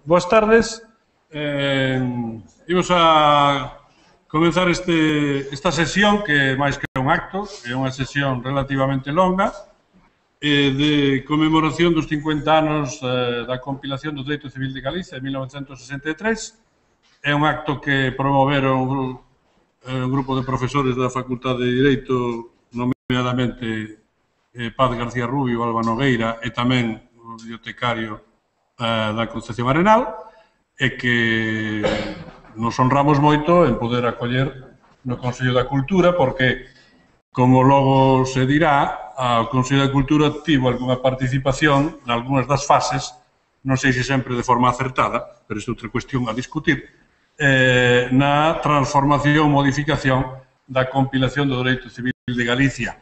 Boas tardes. Imos a comenzar esta sesión, que máis que un acto, é unha sesión relativamente longa, de conmemoración dos 50 anos da compilación do Dereito Civil de Galicia, en 1963. É un acto que promoveron un grupo de profesores da Facultade de Dereito, nomeadamente Paz García Rubio, Alba Nogueira e tamén o bibliotecario da Concepción Arenal, e que nos honramos moito en poder acoller no Consello da Cultura, porque, como logo se dirá, o Consello da Cultura tivo algunha participación en algunhas das fases, non sei se sempre de forma acertada, pero isto é outra cuestión a discutir, na transformación, modificación da compilación do Dereito Civil de Galicia.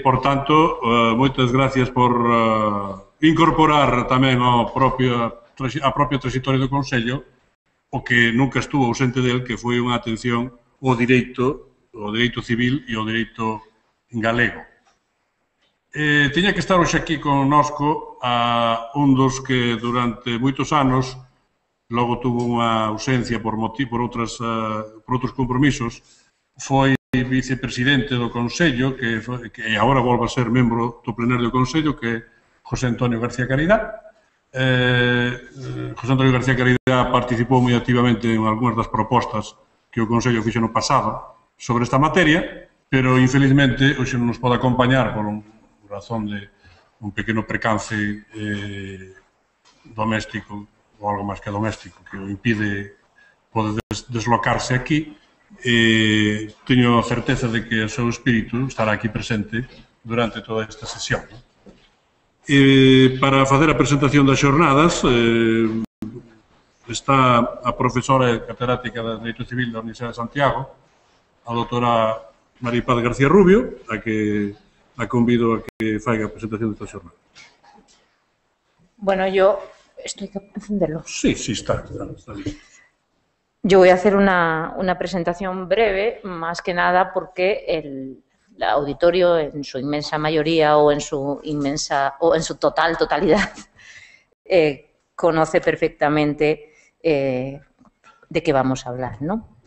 Por tanto, moitas gracias por incorporar tamén a propia trayectoria do Consello o que nunca estuvo ausente del, que foi unha atención ao direito civil e ao direito galego. Tiña que estar hoxe aquí connosco un dos que durante moitos anos, logo tuvo unha ausencia por outros compromisos, foi vicepresidente do Consello, que agora volve a ser membro do plenario do Consello, que é José Antonio García Caridad. José Antonio García Caridad participou moi activamente en algunhas das propostas que o Consello fixo no pasado sobre esta materia, pero infelizmente hoxe non nos pode acompañar por razón de un pequeno percance doméstico ou algo máis que doméstico que o impide poder deslocarse aquí. Teño a certeza de que o seu espírito estará aquí presente durante toda esta sesión. Para facer a presentación das xornadas está a profesora e catedrática de Dereito Civil da Universidade de Santiago, a doutora María Paz García Rubio, a que a convido a que faiga a presentación desta xornada. Bueno, yo estoy que encenderlo. Sí, está listo. Yo voy a hacer una presentación breve, más que nada porque el auditorio en su inmensa mayoría o en su totalidad conoce perfectamente de qué vamos a hablar, ¿no?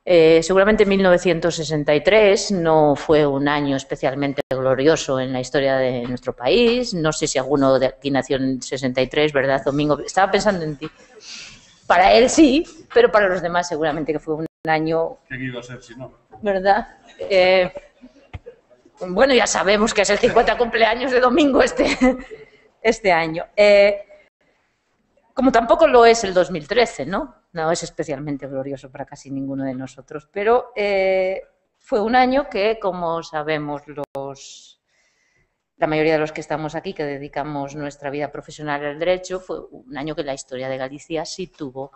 Seguramente 1963 no fue un año especialmente glorioso en la historia de nuestro país. No sé si alguno de aquí nació en 63, ¿verdad, Domingo? Estaba pensando en ti. Para él sí, pero para los demás seguramente que fue un año... ¿Qué iba a ser si no? ¿Verdad? Bueno, ya sabemos que es el 50 cumpleaños de Domingo este año. Como tampoco lo es el 2013, ¿no? No es especialmente glorioso para casi ninguno de nosotros, pero fue un año que, como sabemos la mayoría de los que estamos aquí, que dedicamos nuestra vida profesional al derecho, fue un año que la historia de Galicia sí tuvo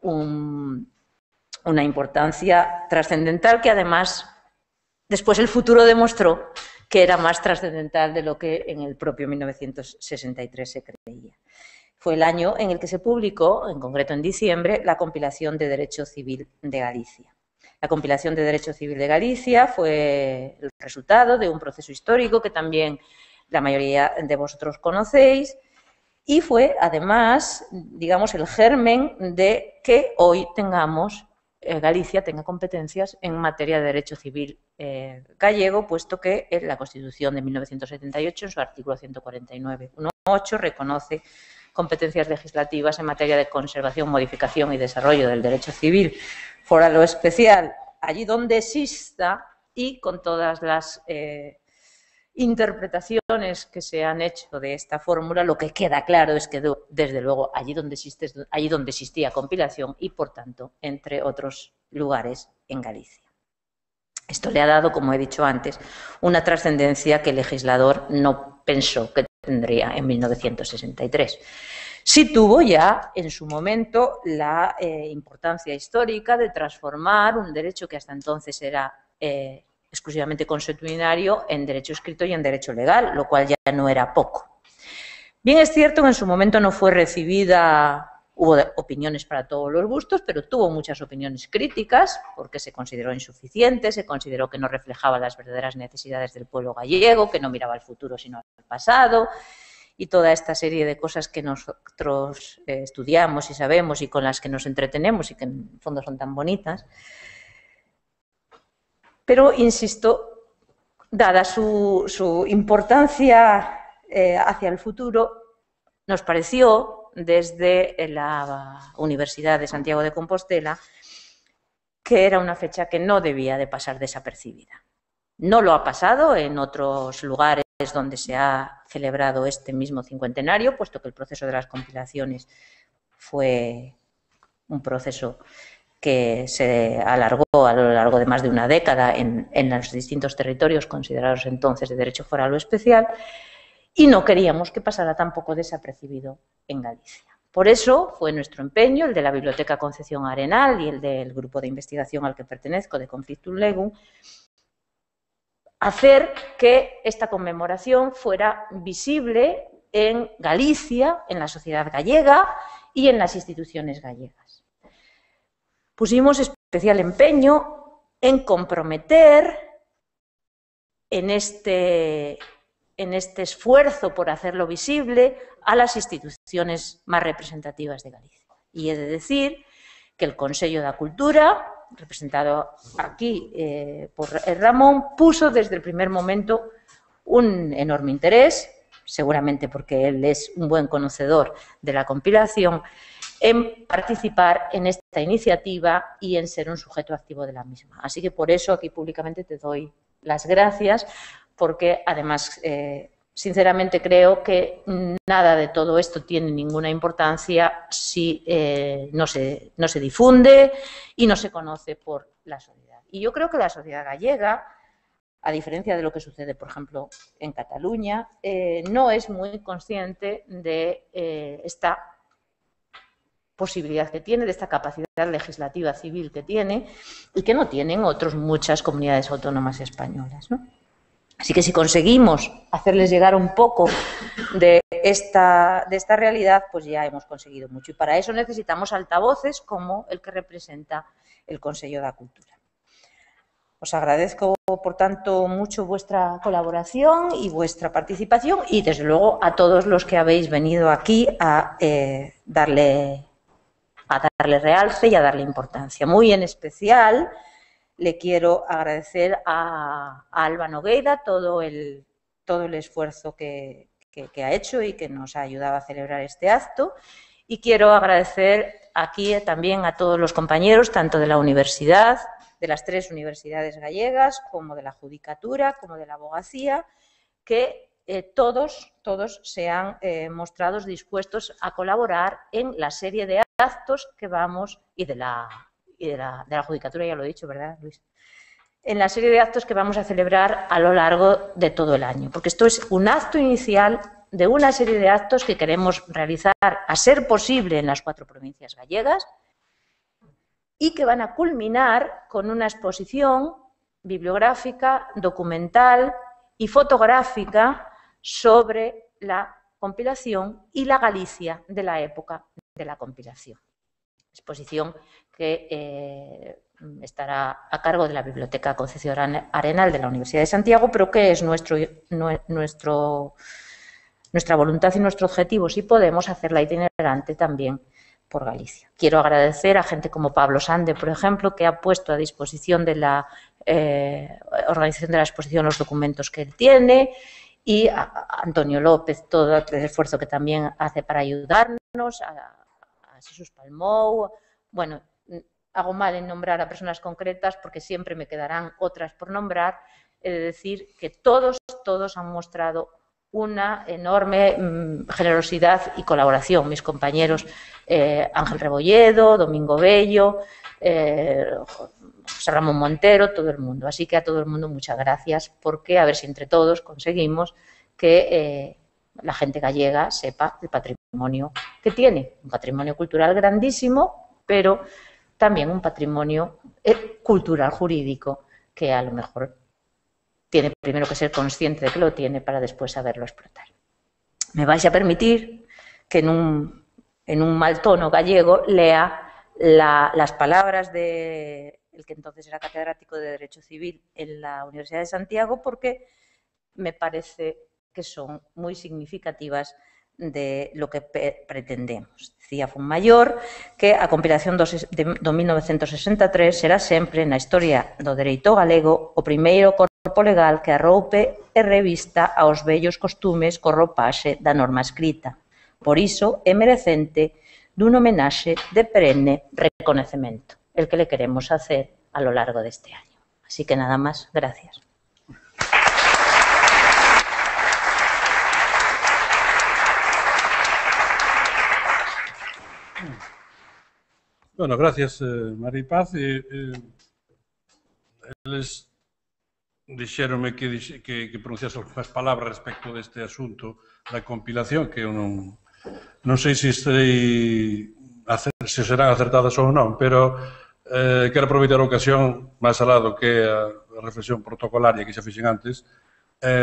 una importancia trascendental que además después el futuro demostró que era más trascendental de lo que en el propio 1963 se creía. Fue el año en el que se publicó, en concreto en diciembre, la compilación de Derecho Civil de Galicia. La compilación de Derecho Civil de Galicia fue el resultado de un proceso histórico que también la mayoría de vosotros conocéis y fue, además, digamos, el germen de que hoy Galicia tenga competencias en materia de derecho civil gallego, puesto que la Constitución de 1978, en su artículo 149.1.8, reconoce competencias legislativas en materia de conservación, modificación y desarrollo del derecho civil. Fuera lo especial, allí donde exista y con todas las interpretaciones que se han hecho de esta fórmula, lo que queda claro es que, desde luego, allí donde existía compilación y, por tanto, entre otros lugares en Galicia. Esto le ha dado, como he dicho antes, una trascendencia que el legislador no pensó que tendría en 1963. Sí tuvo ya en su momento la importancia histórica de transformar un derecho que hasta entonces era exclusivamente consuetudinario en derecho escrito y en derecho legal, lo cual ya no era poco. Bien, es cierto que en su momento no fue recibida, hubo opiniones para todos los gustos, pero tuvo muchas opiniones críticas porque se consideró insuficiente, se consideró que no reflejaba las verdaderas necesidades del pueblo gallego, que no miraba al futuro sino al pasado. y toda esta serie de cosas que nosotros estudiamos y sabemos y con las que nos entretenemos y que en el fondo son tan bonitas. Pero, insisto, dada su importancia hacia el futuro, nos pareció desde la Universidad de Santiago de Compostela que era una fecha que no debía de pasar desapercibida. No lo ha pasado en otros lugares donde se ha celebrado este mismo cincuentenario, puesto que el proceso de las compilaciones fue un proceso que se alargó a lo largo de más de una década en los distintos territorios considerados entonces de derecho foral o especial, y no queríamos que pasara tampoco desapercibido en Galicia. Por eso fue nuestro empeño, el de la Biblioteca Concepción Arenal y el del grupo de investigación al que pertenezco, de Conflictum Legum, hacer que esta conmemoración fuera visible en Galicia, en la sociedad gallega y en las instituciones gallegas. Pusimos especial empeño en comprometer en este esfuerzo por hacerlo visible a las instituciones más representativas de Galicia. Y he de decir que el Consello da Cultura, representado aquí por Ramón, puso desde el primer momento un enorme interés, seguramente porque él es un buen conocedor de la compilación, en participar en esta iniciativa y en ser un sujeto activo de la misma. Así que por eso aquí públicamente te doy las gracias, porque además sinceramente creo que nada de todo esto tiene ninguna importancia si no se difunde y no se conoce por la sociedad. Y yo creo que la sociedad gallega, a diferencia de lo que sucede, por ejemplo, en Cataluña, no es muy consciente de esta posibilidad que tiene, de esta capacidad legislativa civil que tiene y que no tienen otras muchas comunidades autónomas españolas, ¿no? Así que si conseguimos hacerles llegar un poco de esta realidad, pues ya hemos conseguido mucho. Y para eso necesitamos altavoces como el que representa el Consello da Cultura. Os agradezco, por tanto, mucho vuestra colaboración y vuestra participación y, desde luego, a todos los que habéis venido aquí a darle realce y a darle importancia. Muy en especial le quiero agradecer a Alba Nogueira todo el esfuerzo que ha hecho y que nos ha ayudado a celebrar este acto. Y quiero agradecer aquí también a todos los compañeros, tanto de la universidad, de las 3 universidades gallegas, como de la judicatura, como de la abogacía, que todos se han mostrado dispuestos a colaborar en la serie de actos que vamos, y de la judicatura ya lo he dicho, ¿verdad, Luis? En la serie de actos que vamos a celebrar a lo largo de todo el año, porque esto es un acto inicial de una serie de actos que queremos realizar, a ser posible, en las 4 provincias gallegas y que van a culminar con una exposición bibliográfica, documental y fotográfica sobre la compilación y la Galicia de la época de la compilación. Exposición que estará a cargo de la Biblioteca Concepción Arenal de la Universidad de Santiago, pero que es nuestra voluntad y nuestro objetivo, si podemos, hacerla itinerante también por Galicia. Quiero agradecer a gente como Pablo Sande, por ejemplo, que ha puesto a disposición de la organización de la exposición los documentos que él tiene, y a Antonio López todo el esfuerzo que también hace para ayudarnos, a Jesús Palmou. Bueno, hago mal en nombrar a personas concretas porque siempre me quedarán otras por nombrar. He de decir que todos han mostrado una enorme generosidad y colaboración. Mis compañeros Ángel Rebolledo, Domingo Bello, José Ramón Montero, todo el mundo. Así que a todo el mundo muchas gracias, porque a ver si entre todos conseguimos que la gente gallega sepa el patrimonio que tiene. Un patrimonio cultural grandísimo, pero también un patrimonio cultural jurídico que a lo mejor tiene primero que ser consciente de que lo tiene para después saberlo explotar. Me vais a permitir que en un mal tono gallego lea las palabras del que entonces era catedrático de Derecho Civil en la Universidad de Santiago, porque me parece que son muy significativas de lo que pretendemos. Dicía Fonmayor que a compilación do 1963 será sempre na historia do dereito galego o primeiro corpo legal que arroupe e revista aos vellos costumes co roupaxe da norma escrita. Por iso é merecente dun homenaxe de perenne reconocemento, el que le queremos hacer a lo largo deste año. Así que nada más, gracias. Bueno, gracias, María Paz. Eles dixéronme que pronunciase algunhas palabras respecto deste asunto da compilación, que eu non sei se serán acertadas ou non, pero quero aproveitar a ocasión, máis alá do que a reflexión protocolaria que xa fixen antes,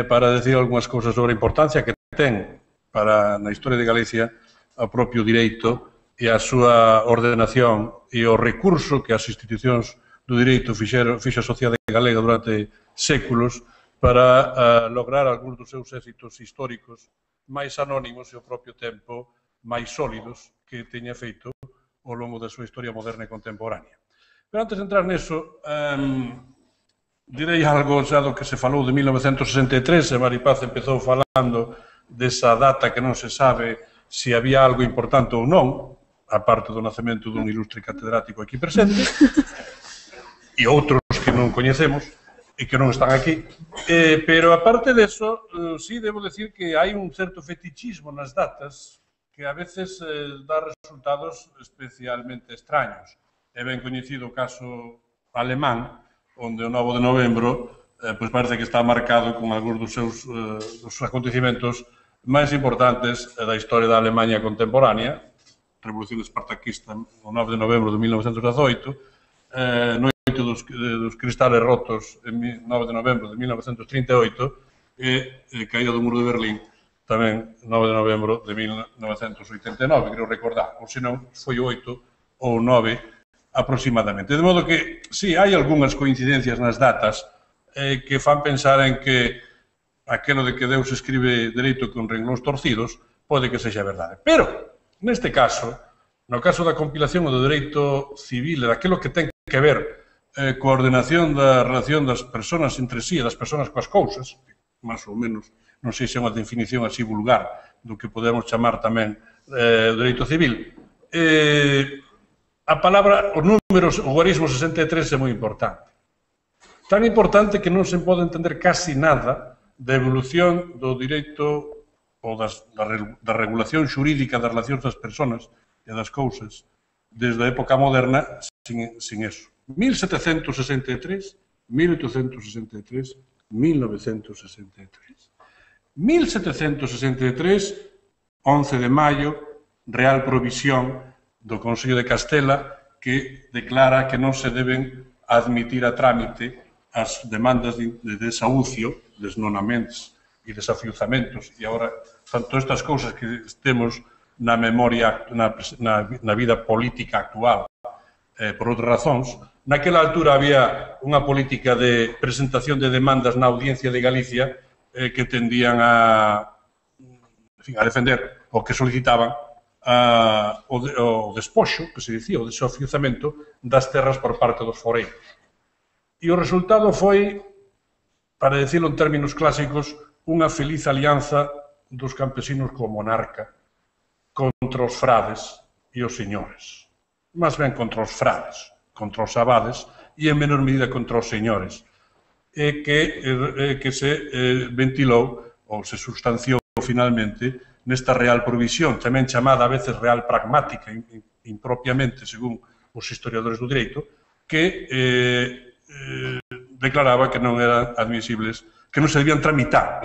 para decir algunhas cousas sobre a importancia que ten na historia de Galicia o propio direito e a súa ordenación e o recurso que as institucións do direito fixo a sociedade galega durante séculos para lograr algúns dos seus éxitos históricos máis anónimos e ao propio tempo máis sólidos que teña feito ao longo da súa historia moderna e contemporánea. Pero antes de entrar neso, direi algo xa do que se falou de 1963, e María Paz empezou falando desa data que non se sabe se había algo importante ou non, aparte do nacemento dun ilustre catedrático aquí presente, e outros que non coñecemos e que non están aquí. Pero, aparte deso, sí, debo decir que hai un certo fetichismo nas datas que a veces dá resultados especialmente extraños. É ben coñecido o caso alemán, onde o 9 de novembro parece que está marcado con algúns dos acontecimentos máis importantes da historia da Alemanha contemporánea, Revolución Espartaquista, o 9 de novembro de 1918, Noite dos Cristales Rotos, en 9 de novembro de 1938, e Caída do Muro de Berlín, tamén 9 de novembro de 1989, creo recordar, ou senón foi o 8 ou 9 aproximadamente. De modo que, sí, hai algunhas coincidencias nas datas que fan pensar en que aquelo de que Deus escribe dereito con renglóns torcidos pode que sexa verdade. Pero, neste caso, no caso da compilación do dereito civil e daquilo que ten que ver coa ordenación da relación das persoas entre sí e das persoas coas cousas, máis ou menos, non sei se é unha definición así vulgar do que podemos chamar tamén dereito civil, a palabra, os números, o guarismo 63 é moi importante. Tan importante que non se pode entender casi nada da evolución do direito ou da regulación xurídica das relacións das persoas e das cousas desde a época moderna sin eso. 1763, 1863, 1963. 1763, 11 de maio, Real Provisión do Consello de Castela que declara que non se deben admitir a trámite as demandas de desahucio, desnonamentos e desafiuzamentos, e agora son todas estas cousas que temos na memoria, na vida política actual, por outras razóns. Naquela altura había unha política de presentación de demandas na Audiencia de Galicia que tendían a defender o que solicitaban o despoxo, que se dicía, o desafiuzamento das terras por parte dos foreiros. E o resultado foi, para decirlo en términos clásicos, unha feliz alianza dos campesinos co monarca contra os frades e os señores. Más ben contra os frades, contra os abades e en menor medida contra os señores, que se ventilou ou se sustanciou finalmente nesta Real Provisión, tamén chamada a veces Real Pragmática, impropiamente, según os historiadores do direito, que declaraba que non eran admisibles, que non se debían tramitar,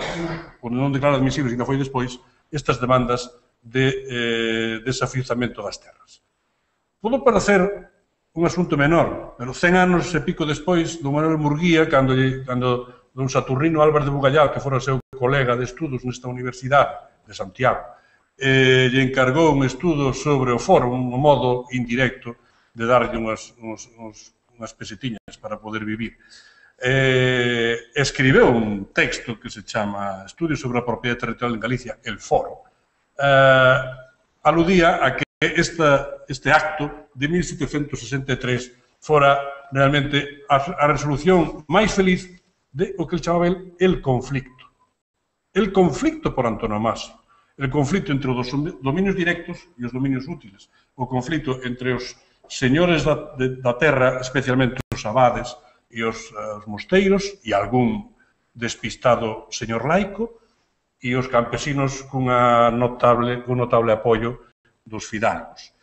ou non declarar admisibles, que foi despois, estas demandas de desafiuzamento das terras. Pode parecer un asunto menor, pero 100 anos e pico despois do Manuel Murguía, cando don Saturnino Álvarez de Bugallal, que fora seu colega de estudos nesta universidade de Santiago, lle encargou un estudo sobre o foro, un modo indirecto de darlle unhas pesetiñas para poder vivir. Escribeu un texto que se chama Estudio sobre a propiedade territorial en Galicia, el foro, aludía a que este acto de 1763 fora realmente a resolución máis feliz de o que el chamaba el conflicto. El conflicto por antonomasia. El conflicto entre os dominios directos e os dominios útiles. O conflicto entre os señores da terra, especialmente os abades e os mosteiros, e algún despistado señor laico, e os campesinos cun notable apoio dos fidalgos.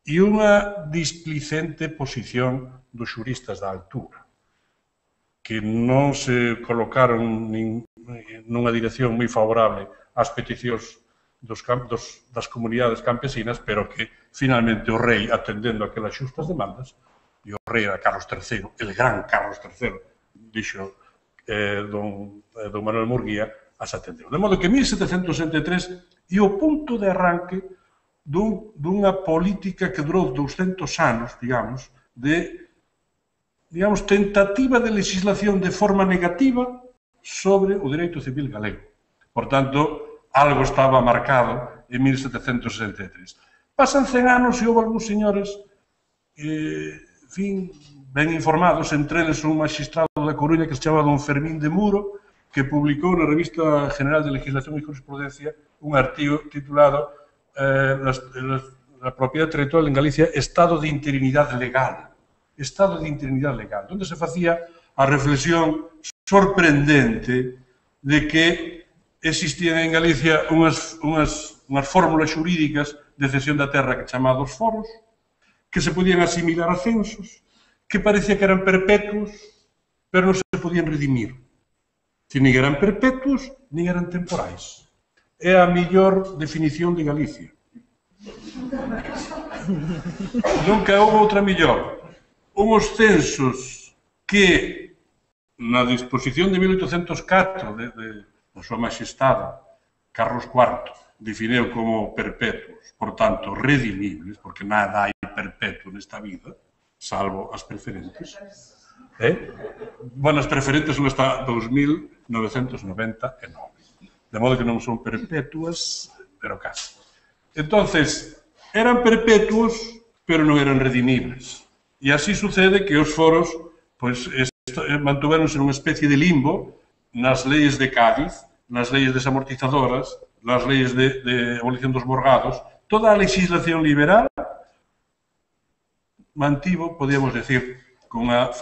E unha displicente posición dos xuristas da altura, que non se colocaron nunha dirección moi favorable ás peticións das comunidades campesinas, pero que finalmente o rei, atendendo aquelas xustas demandas, e o rei era Carlos III, el gran Carlos III, dixo don Manuel Murguía, as atendeu. De modo que 1763 é o punto de arranque dunha política que durou 200 anos, digamos, de tentativa de legislación de forma negativa sobre o dereito civil galego. Por tanto, algo estaba marcado en 1763. Pasan 100 anos e houve algúns señores ben informados, entre eles un magistrado da Coruña que se chama don Fermín de Muro, que publicou na Revista General de Legislación e Jurisprudencia un artigo titulado la propiedad territorial en Galicia, estado de interinidade legal. Estado de interinidade legal, onde se facía a reflexión sorprendente de que existían en Galicia unhas fórmulas xurídicas de cesión da terra que chamados foros, que se podían asimilar a censos, que parecía que eran perpetuos, pero non se podían redimir. Nin eran perpetuos, nin eran temporais. É a mellor definición de Galicia. Nunca houve outra mellor. Unhos censos que, na disposición de 1804 da súa majestade, Carlos IV, definiu como perpetuos, por tanto, redimibles, porque nada hai perpetuo nesta vida, salvo as preferentes. Bueno, as preferentes son hasta 2999. De modo que non son perpetuas, pero casi. Entonces, eran perpetuos, pero non eran redimibles. E así sucede que os foros mantuveronse nunha especie de limbo nas leis de Cádiz, nas leis desamortizadoras, nas leis de abolición dos morgados. Toda a legislación liberal mantivo, podíamos decir, con a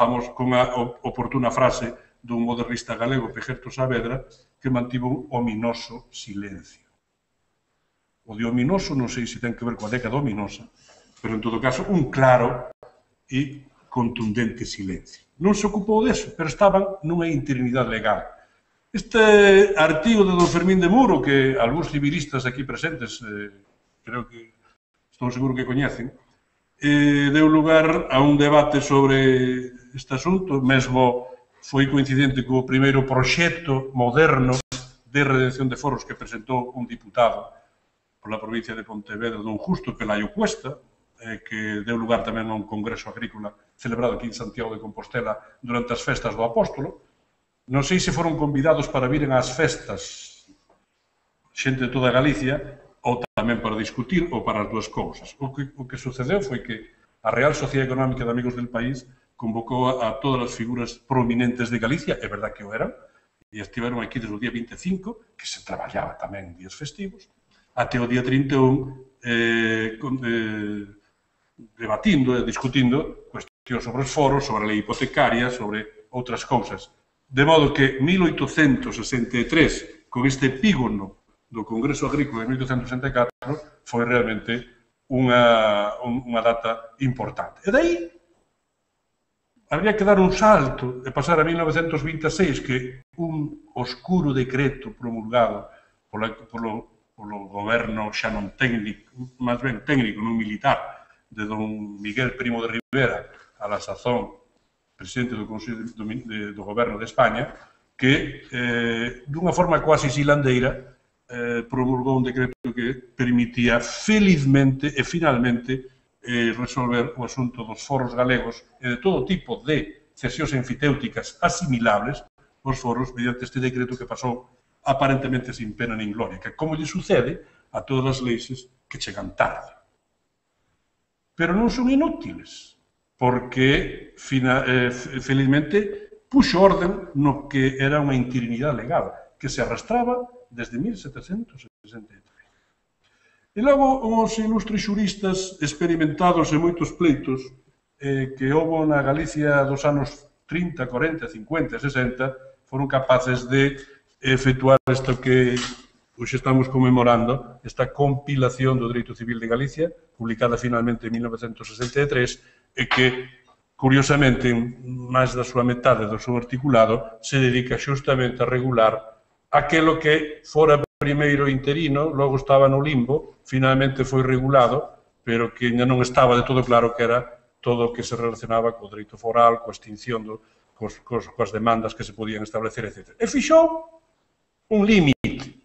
oportuna frase dun modernista galego, Pejerto Saavedra, que mantivo un ominoso silencio. O de ominoso non sei se ten que ver coa década ominosa, pero en todo caso un claro e contundente silencio. Non se ocupou deso, pero estaban nunha interinidade legal. Este artigo de don Fermín de Muro, que algúns civilistas aquí presentes, creo que estou seguro que coñecen, deu lugar a un debate sobre este asunto, mesmo foi coincidente co primeiro proxecto moderno de redención de foros que presentou un diputado pola provincia de Pontevedra, don Justo Pelayo Cuesta, que deu lugar tamén a un congreso agrícola celebrado aquí en Santiago de Compostela durante as festas do Apóstolo. Non sei se foron convidados para viren ás festas xente de toda Galicia ou tamén para discutir ou para as dúas cousas. O que sucedeu foi que a Real Sociedade Económica de Amigos del País convocou a todas as figuras prominentes de Galicia, é verdad que o eran, e estiveron aquí desde o día 25, que se traballaba tamén en días festivos, até o día 31, debatindo e discutindo cuestións sobre os foros, sobre a lei hipotecaria, sobre outras cousas. De modo que 1863, con este epígono do Congreso Agrícola de 1864, foi realmente unha data importante. E dai, habría que dar un salto e pasar a 1926, que un oscuro decreto promulgado polo goberno xa non técnico, máis ben técnico, non militar, de don Miguel Primo de Rivera, a la sazón presidente do Consello do Goberno de España, que, dunha forma quasi silandeira, promulgou un decreto que permitía felizmente e finalmente resolver o asunto dos foros galegos e de todo tipo de cesións enfitéuticas asimilables aos foros mediante este decreto que pasou aparentemente sin pena nin gloria, que como lle sucede a todas as leis que chegan tarde. Pero non son inútiles, porque, felizmente, puxo orden no que era unha interinidade legal, que se arrastraba desde 1763. E logo, os ilustres xuristas experimentados en moitos pleitos que houve na Galicia dos anos 30, 40, 50, 60, foron capaces de efectuar isto que hoxe estamos conmemorando, esta compilación do Dereito Civil de Galicia, publicada finalmente en 1963, e que, curiosamente, máis da súa metade do seu articulado, se dedica xustamente a regular aquilo que fora primeiro interino, logo estaba no limbo, finalmente foi regulado, pero que ainda non estaba de todo claro que era todo o que se relacionaba co dereito foral, coa extinción, coas demandas que se podían establecer, etc. E fixou un límite.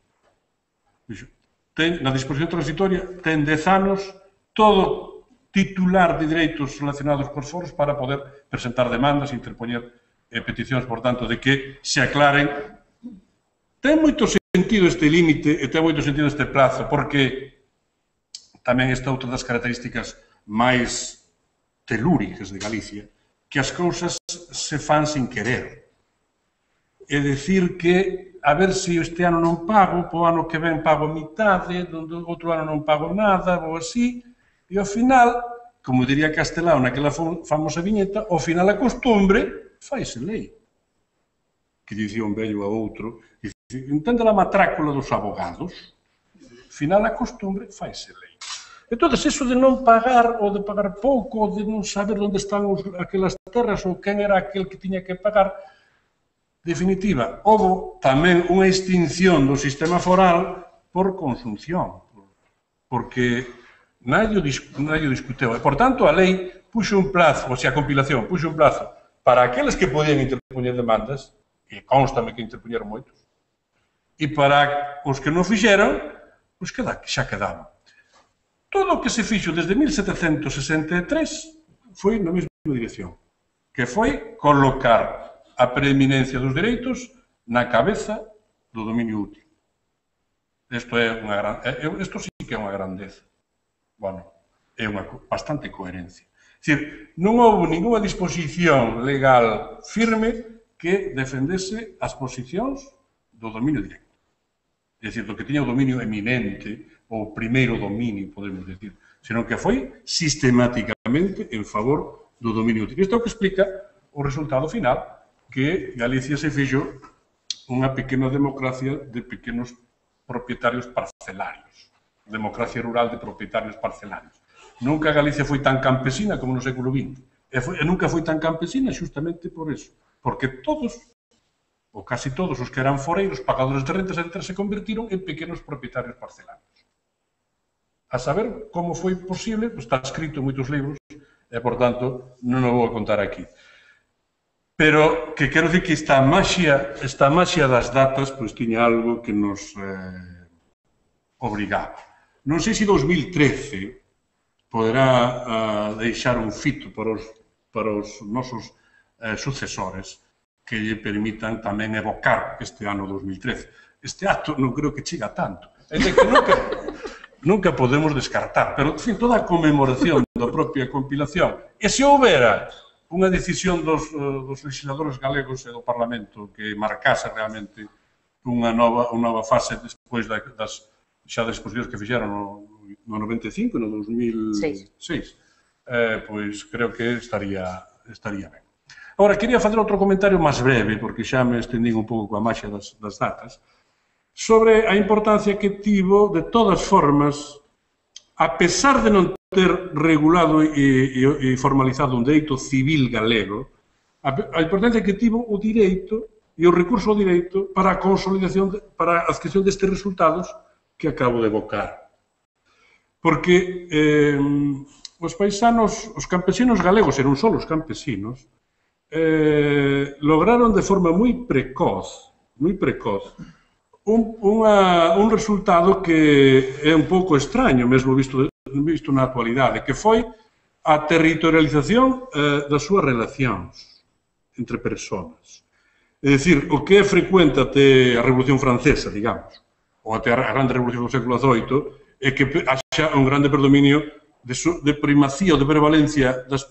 Na disposición transitoria ten 10 anos todo titular de dereitos relacionados cos foros para poder presentar demandas, interpoñer peticións, por tanto, de que se aclaren. Ten moito sentido este límite e ten moito sentido este plazo, porque tamén esta outra das características máis telúricas de Galicia, que as cousas se fan sin querer. É dicir que, a ver se este ano non pago, po ano que ven pago mitade, outro ano non pago nada, ou así, e ao final, como diría Castelao naquela famosa viñeta, ao final a costumbre faise lei. Que dicía un vello a outro, entende a matrácula dos abogados, ao final a costumbre faise lei. Entón, eso de non pagar, ou de pagar pouco, ou de non saber onde están aquelas terras, ou quen era aquel que tiña que pagar, definitiva, houve tamén unha extinción do sistema foral por consunción, porque nadie o discuteu. E, por tanto, a lei puxo un plazo, ou sea, a compilación, puxo un plazo para aqueles que podían interpoñer demandas, e constame que interpoñeron moitos, e para os que non fixeron, pois xa quedaban. Todo o que se fixo desde 1763 foi na mesma dirección, que foi colocar a preeminencia dos dereitos na cabeza do dominio útil. Isto sí que é unha grandeza. Bueno, é unha bastante coherencia. É dicir, non houve ninguna disposición legal firme que defendese as posicións do dominio directo. É dicir, do que tiña o dominio eminente, ou primeiro dominio, podemos decir, senón que foi sistemáticamente en favor do dominio útil. Isto é o que explica o resultado final, que Galicia se fixo unha pequena democracia de pequenos propietarios parcelarios. Democracia rural de propietarios parcelarios. Nunca Galicia foi tan campesina como no século XX. E nunca foi tan campesina justamente por eso. Porque todos, ou casi todos os que eran foreiros, pagadores de rentas, etc., se convertiron en pequenos propietarios parcelarios. A saber como foi posible, está escrito en moitos libros, e, por tanto, non o vou contar aquí. Pero que quero dicir que esta maxia das datas pois tiña algo que nos obrigaba. Non sei se 2013 poderá deixar un fito para os nosos sucesores que lle permitan tamén evocar este ano 2013. Este acto non creo que chega tanto. É que nunca podemos descartar, pero, en fin, toda a conmemoración da propia compilación. E se houbera unha decisión dos legisladores galegos e do Parlamento que marcase realmente unha nova fase despois das exposicións que fixeron no 95, no 2006, pois creo que estaría ben. Agora, quería facer outro comentario máis breve, porque xa me estendín un pouco coa maxia das datas, sobre a importancia que tivo, de todas formas, a pesar de non ter regulado e formalizado un dereito civil galego, a importancia que tivo o direito e o recurso ao direito para a consolidación, para a adquisición destes resultados que acabo de evocar. Porque os paisanos, os campesinos galegos, e non só os campesinos, lograron de forma moi precoz, un resultado que é un pouco extraño, mesmo visto na actualidade, que foi a territorialización das súas relacións entre persoas. É dicir, o que é frecuente até a Revolución Francesa, digamos, ou até a Grande Revolución do século XVIII, e que haxa un grande predominio de primacía ou de prevalencia das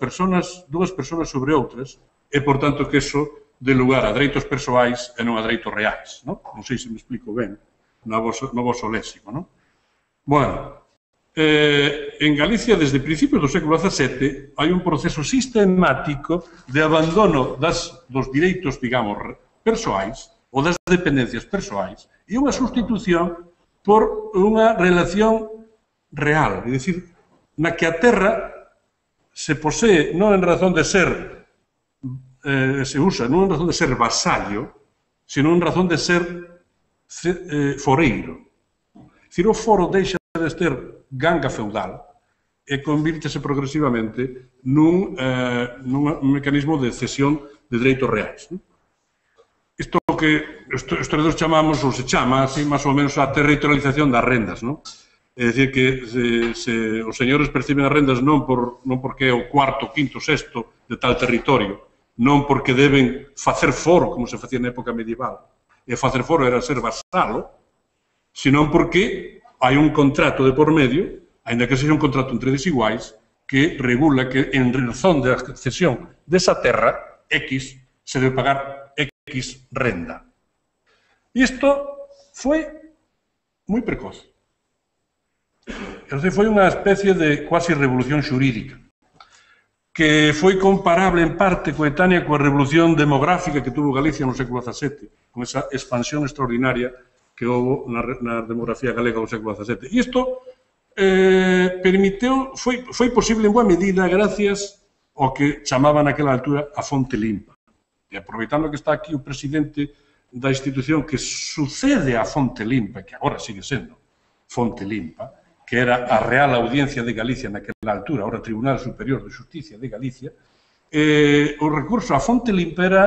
dúas persoas sobre outras e, por tanto, que eso dé lugar a dereitos persoais e non a dereitos reais. Non sei se me explico ben no vosso léxico. Bueno, en Galicia, desde principios do século XVII, hai un proceso sistemático de abandono dos direitos, digamos, persoais ou das dependencias persoais e unha sustitución por unha relación real, é dicir, na que a terra se posee non en razón de ser se usa non en razón de ser vasallo, sino en razón de ser foreiro. É dicir, o foro deixa de ser ganga feudal e convírtese progresivamente nun mecanismo de cesión de dereitos reais. Isto que os historiadores chamamos, ou se chama, así, máis ou menos, a territorialización das rendas, non? É dicir, que se os señores perciben as rendas non porque é o cuarto, quinto, sexto de tal territorio, non porque deben facer foro, como se facía na época medieval, e facer foro era ser vasalo, senón porque hai un contrato de por medio, ainda que sexa un contrato entre desiguais, que regula que en razón da cesión desa terra, X, se debe pagar X renda. Isto foi moi precoz. Foi unha especie de quasi revolución xurídica, que foi comparable en parte coetánea coa revolución demográfica que tuvo Galicia no século XVII, con esa expansión extraordinaria que houve na demografía galega do século XVII. E isto foi posible en boa medida gracias ao que chamaban naquela altura a fonte limpa. E aproveitando que está aquí o presidente da institución que sucede a fonte limpa, que agora sigue sendo fonte limpa, que era a Real Audiencia de Galicia naquela altura, agora Tribunal Superior de Xusticia de Galicia, o recurso á fonte limpa era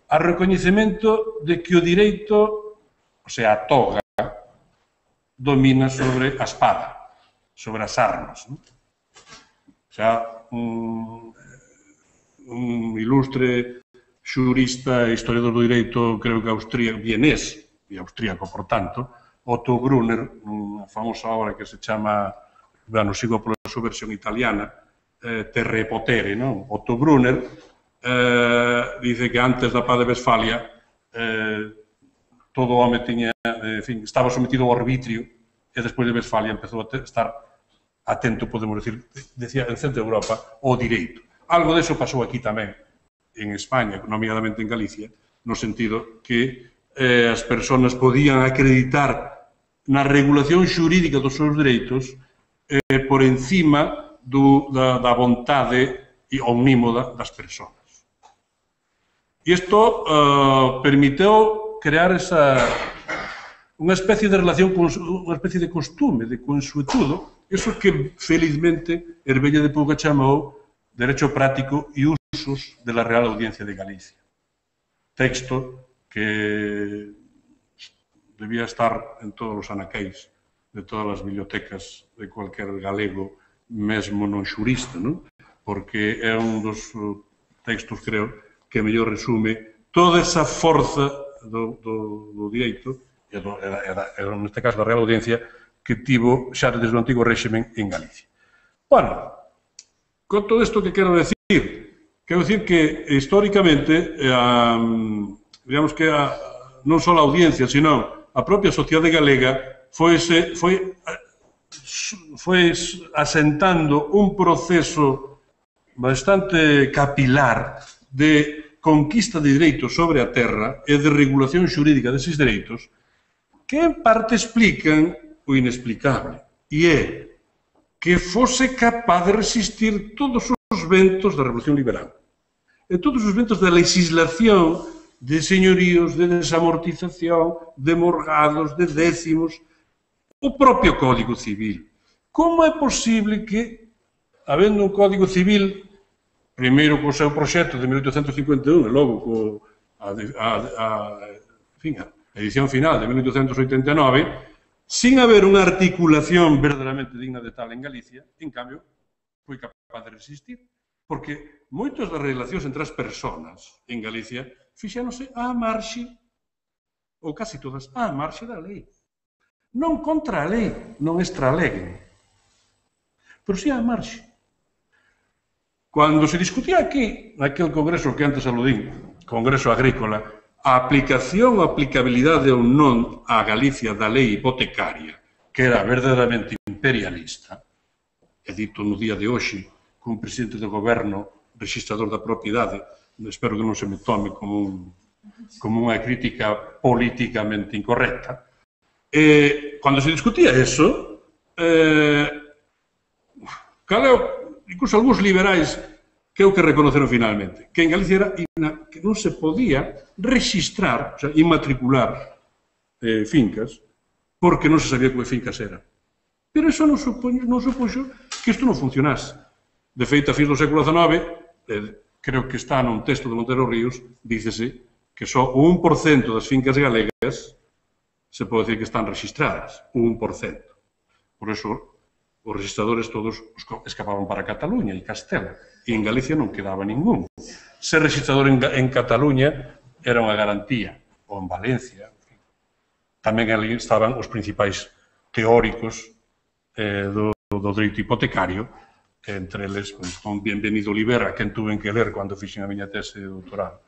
a recoñecemento de que o direito, o sea, a toga, domina sobre a espada, sobre as armas. O sea, un ilustre xurista e historiador do direito, creo que vienés, e austríaco, por tanto, Otto Brunner, unha famosa obra que se chama, bueno, sigo pola súa versión italiana, Terre e Potere, non? Otto Brunner dice que antes da paz de Westfalia todo home tiña, estaba sometido ao arbitrio e despois de Westfalia empezou a estar atento, podemos decir, decía, en centro de Europa, ao direito. Algo deso pasou aquí tamén, en España, nomeadamente en Galicia, no sentido que as persoas podían acreditar na regulación xurídica dos seus dereitos por encima da vontade omnímoda das persoas. E isto permitiu crear unha especie de relación, unha especie de costume, de consuetudo, iso que felizmente Herbella de Puga chamou derecho práctico e usos de la Real Audiencia de Galicia. Texto que debía estar en todos os anaqueis de todas as bibliotecas de cualquier galego, mesmo non xurista, non? Porque é un dos textos, creo, que mellor resume toda esa forza do direito, e neste caso da Real Audiencia, que tivo xa desde o antigo réximen en Galicia. Bueno, con todo isto que quero decir? Quero decir que, históricamente, digamos que non só a audiencia, sino a propia sociedade galega foi asentando un proceso bastante capilar de conquista de dereitos sobre a terra e de regulación xurídica deses dereitos que en parte explican o inexplicable, e é que fose capaz de resistir todos os ventos da Revolución Liberal e todos os ventos da legislación de señoríos, de desamortización, de morgados, de décimos, o propio Código Civil. Como é posible que, habendo un Código Civil, primeiro co seu proxecto de 1851 e logo a edición final de 1889, sin haber unha articulación verdadeiramente digna de tal en Galicia, en cambio, foi capaz de resistir. Porque moitas das relacións entre as persoas en Galicia fixéronse á marxe, ou casi todas, á marxe da lei. non contra a lei, non extraleguen, pero si á marxe. Cando se discutía aquí, naquele congreso que antes aludín, Congreso Agrícola, a aplicación ou aplicabilidade ou non a Galicia da lei hipotecaria, que era verdadeiramente imperialista, e dito no día de hoxe, cun presidente do goberno registrador da propiedade, espero que non se me tome como unha crítica políticamente incorrecta. Cando se discutía eso, incluso algúns liberais que é o que reconoceron finalmente, que en Galicia era que non se podía registrar, o sea, inmatricular fincas, porque non se sabía que fincas eran. Pero eso non supuxo que isto non funcionase. De feito, a fins do século XIX, creo que está nun texto de Montero Ríos, dícese que só o 1% das fincas galegas se pode decir que están registradas, o 1%. Por eso, os registradores todos escapaban para Cataluña e Castela, e en Galicia non quedaba ningún. Ser registrador en Cataluña era unha garantía, ou en Valencia. Tamén ali estaban os principais teóricos do dereito hipotecario, entre eles, con Bienvenido Olivera, quen tuven que ler cando fixen a miña tese de doutorado.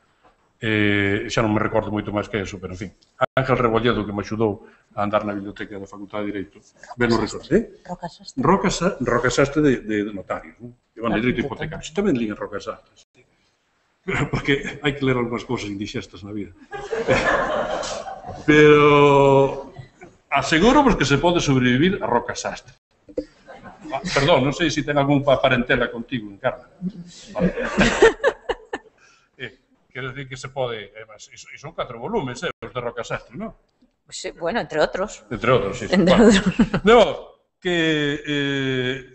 Xa non me recordo moito máis que eso, pero en fin. Ángel Rebolledo, que me axudou a andar na biblioteca da Facultade de Direito. Ben o recordo. Roca Sastre de notarios. Bueno, de dereito hipotecario. Si tamén lín en Roca Sastre. Porque hai que ler algunhas cousas indixestas na vida. Pero aseguro-vos que se pode sobrevivir a Roca Sastre. Perdón, non sei se ten algún parentela contigo, Encarna. Vale. Quero dicir que se pode... E son 4 volumes, os de Roca Sastre, non? Bueno, entre otros. Entre otros, sí. No, que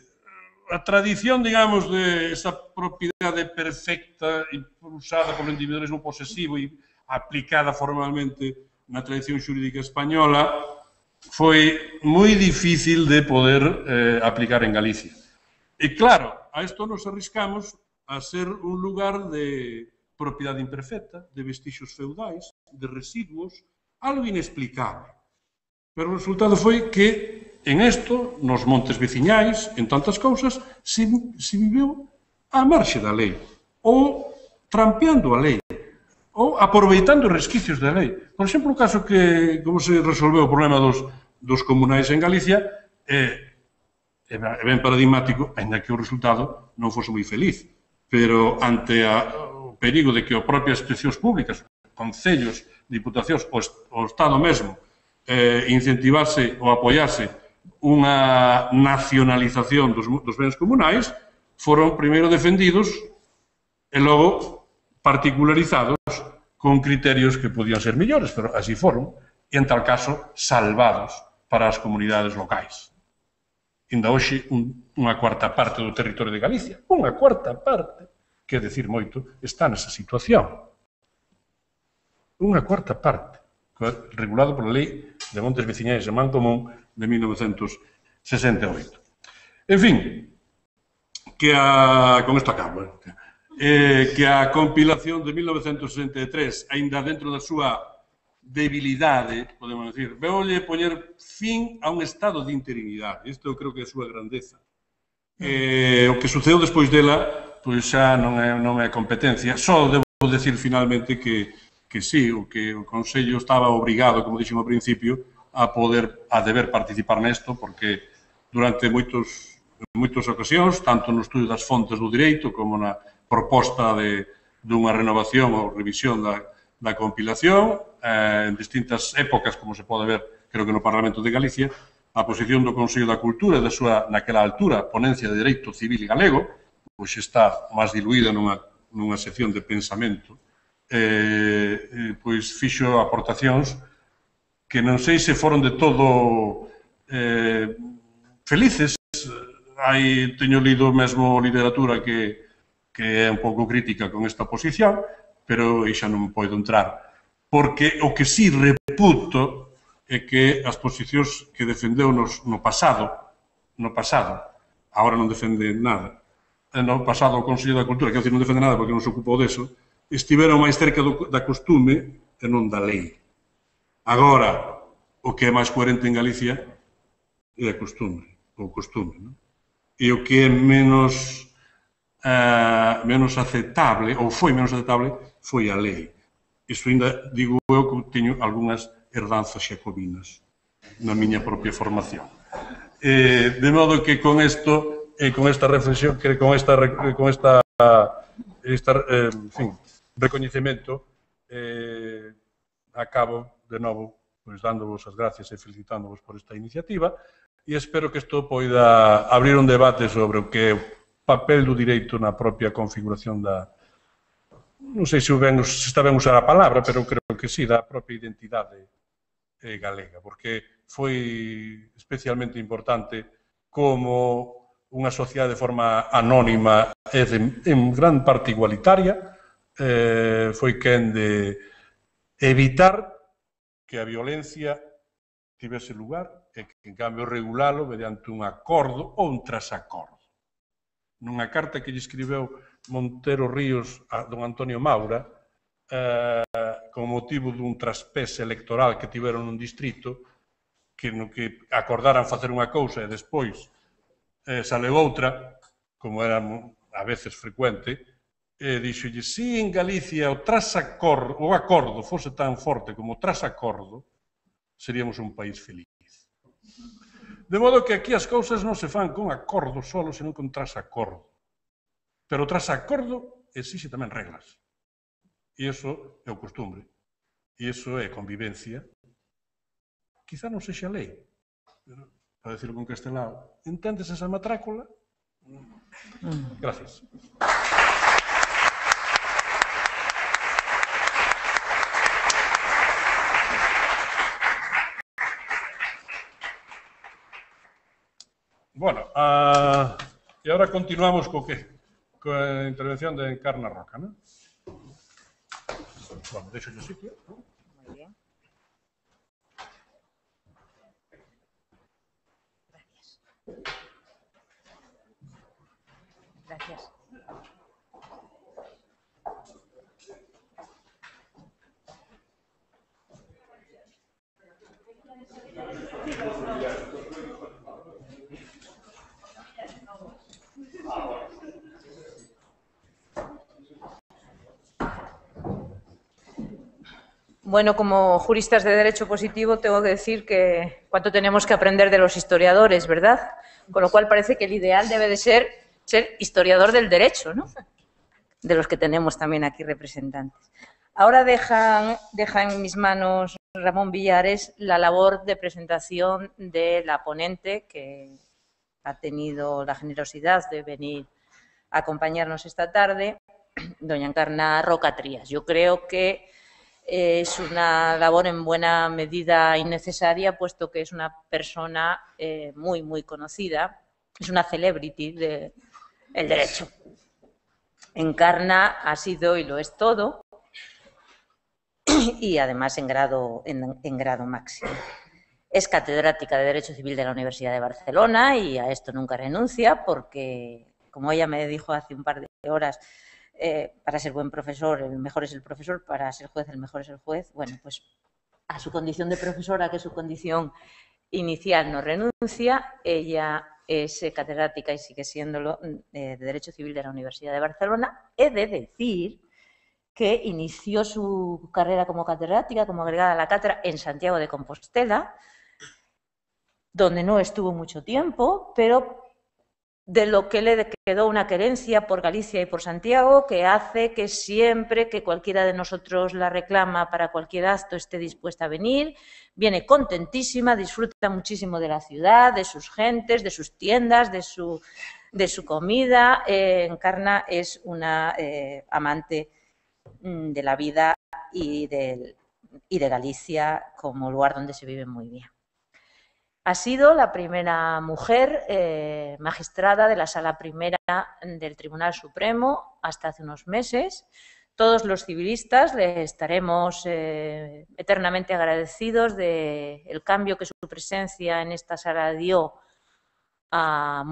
a tradición, digamos, de esa propiedade perfecta impulsada polo individualismo posesivo e aplicada formalmente na tradición xurídica española foi moi difícil de poder aplicar en Galicia. E claro, a isto nos arriscamos a ser un lugar de propiedade imperfecta, de vestixios feudais, de residuos, algo inexplicable. Pero o resultado foi que en isto, nos montes veciñais, en tantas cousas, se viveu á marxe da lei, ou trampeando a lei, ou aproveitando os resquicios da lei. Por exemplo, o caso que, como se resolveu o problema dos comunais en Galicia, é ben paradigmático, ainda que o resultado non fose moi feliz, pero ante o perigo de que as propias institucións públicas, concellos, diputacións, o Estado mesmo, incentivase ou apoiase unha nacionalización dos bens comunais, foron primeiro defendidos e logo particularizados con criterios que podían ser millores, pero así foron, e en tal caso salvados para as comunidades locais. Inda hoxe unha cuarta parte do territorio de Galicia, unha cuarta parte, que é decir moito, está nesa situación. Unha cuarta parte, regulado pola Lei de Montes Veciñais e Mancomún de 1968. En fin, con isto acabo, que a compilación de 1963, aínda dentro da súa debilidade, podemos decir, veulle poñer fin a un estado de interinidade. Isto eu creo que é a súa grandeza. O que sucedeu despois dela, pois xa non é competencia. Só debo decir finalmente que sí, que o Consello estaba obrigado, como dixen ao principio, a deber participar nesto, porque durante moitas ocasións, tanto no estudio das fontes do direito, como na proposta dunha renovación ou revisión da compilación, en distintas épocas, como se pode ver, creo que no Parlamento de Galicia, a posición do Consello da Cultura e da súa, naquela altura, ponencia de Dereito Civil Galego, pois está máis diluída nunha sección de pensamento, pois fixo aportacións que non sei se foron de todo felices. Teño lido mesmo literatura que é un pouco crítica con esta posición, pero xa non podo entrar. Porque o que sí reputo é que as posicións que defendeu no pasado, agora non defende nada, no pasado o Consello da Cultura, que non defende nada porque non se ocupou deso, estiveron máis cerca da costume e non da lei. Agora, o que é máis coherente en Galicia é a costumbre, o costume, non? E o que é menos aceptable, ou foi menos aceptable, foi a lei. Isto ainda digo eu que teño algunhas herdanzas xacobinas na miña propia formación. De modo que con isto, con esta reflexión, con esta recoñecemento, acabo de novo dándovos as gracias e felicitándovos por esta iniciativa e espero que isto poida abrir un debate sobre o que é o papel do direito na propia configuración da, non sei se está ben usar a palabra, pero creo que sí, da propia identidade galega, porque foi especialmente importante como unha sociedade de forma anónima e en gran parte igualitaria foi quen de evitar que a violencia tivese lugar e que, en cambio, regulalo mediante un acordo ou un trasacordo. Nunha carta que lle escribeu Montero Ríos a don Antonio Maura, con motivo dun traspese electoral que tiveron nun distrito, que no que acordaran facer unha cousa e despois saleu outra, como era a veces frecuente, e dixolle, si en Galicia o acordo fose tan forte como o trasacordo, seríamos un país feliz. De modo que aquí as cousas non se fan con acordo solo, senón con trasacordo. Pero o trasacordo exixe tamén reglas. E iso é o costumbre. E iso é convivencia. Quizá non sexa lei, pero, para decirlo con castelao, entendes esa matrácula? Gracias. Bueno, e agora continuamos coa intervención de Encarna Roca, non? Bueno, deixo o sitio. Muy bien. Gracias. Gracias. Bueno, como juristas de derecho positivo tengo que decir que cuánto tenemos que aprender de los historiadores, ¿verdad? Con lo cual parece que el ideal debe de ser historiador del derecho, ¿no? De los que tenemos también aquí representantes. Ahora deja en mis manos Ramón Villares la labor de presentación de la ponente que ha tenido la generosidad de venir a acompañarnos esta tarde, doña Encarna Roca Trías. Yo creo que es una labor en buena medida innecesaria, puesto que es una persona muy, muy conocida, es una celebrity del derecho. Encarna ha sido y lo es todo, y además en grado máximo. Es catedrática de Derecho Civil de la Universidad de Barcelona y a esto nunca renuncia porque, como ella me dijo hace un par de horas, para ser buen profesor, el mejor es el profesor, para ser juez, el mejor es el juez. Bueno, pues a su condición de profesora, que es su condición inicial, no renuncia. Ella es catedrática y sigue siéndolo de Derecho Civil de la Universidad de Barcelona. He de decir que inició su carrera como catedrática, como agregada a la cátedra, en Santiago de Compostela, donde no estuvo mucho tiempo, pero de lo que le quedó una querencia por Galicia y por Santiago, que hace que siempre que cualquiera de nosotros la reclama para cualquier acto esté dispuesta a venir, viene contentísima, disfruta muchísimo de la ciudad, de sus gentes, de sus tiendas, de su comida. Encarna es una amante de la vida y de Galicia como lugar donde se vive muy bien. Ha sido la primera mujer magistrada de la Sala Primera del Tribunal Supremo hasta hace unos meses. Todos los civilistas le estaremos eternamente agradecidos del cambio que su presencia en esta sala dio a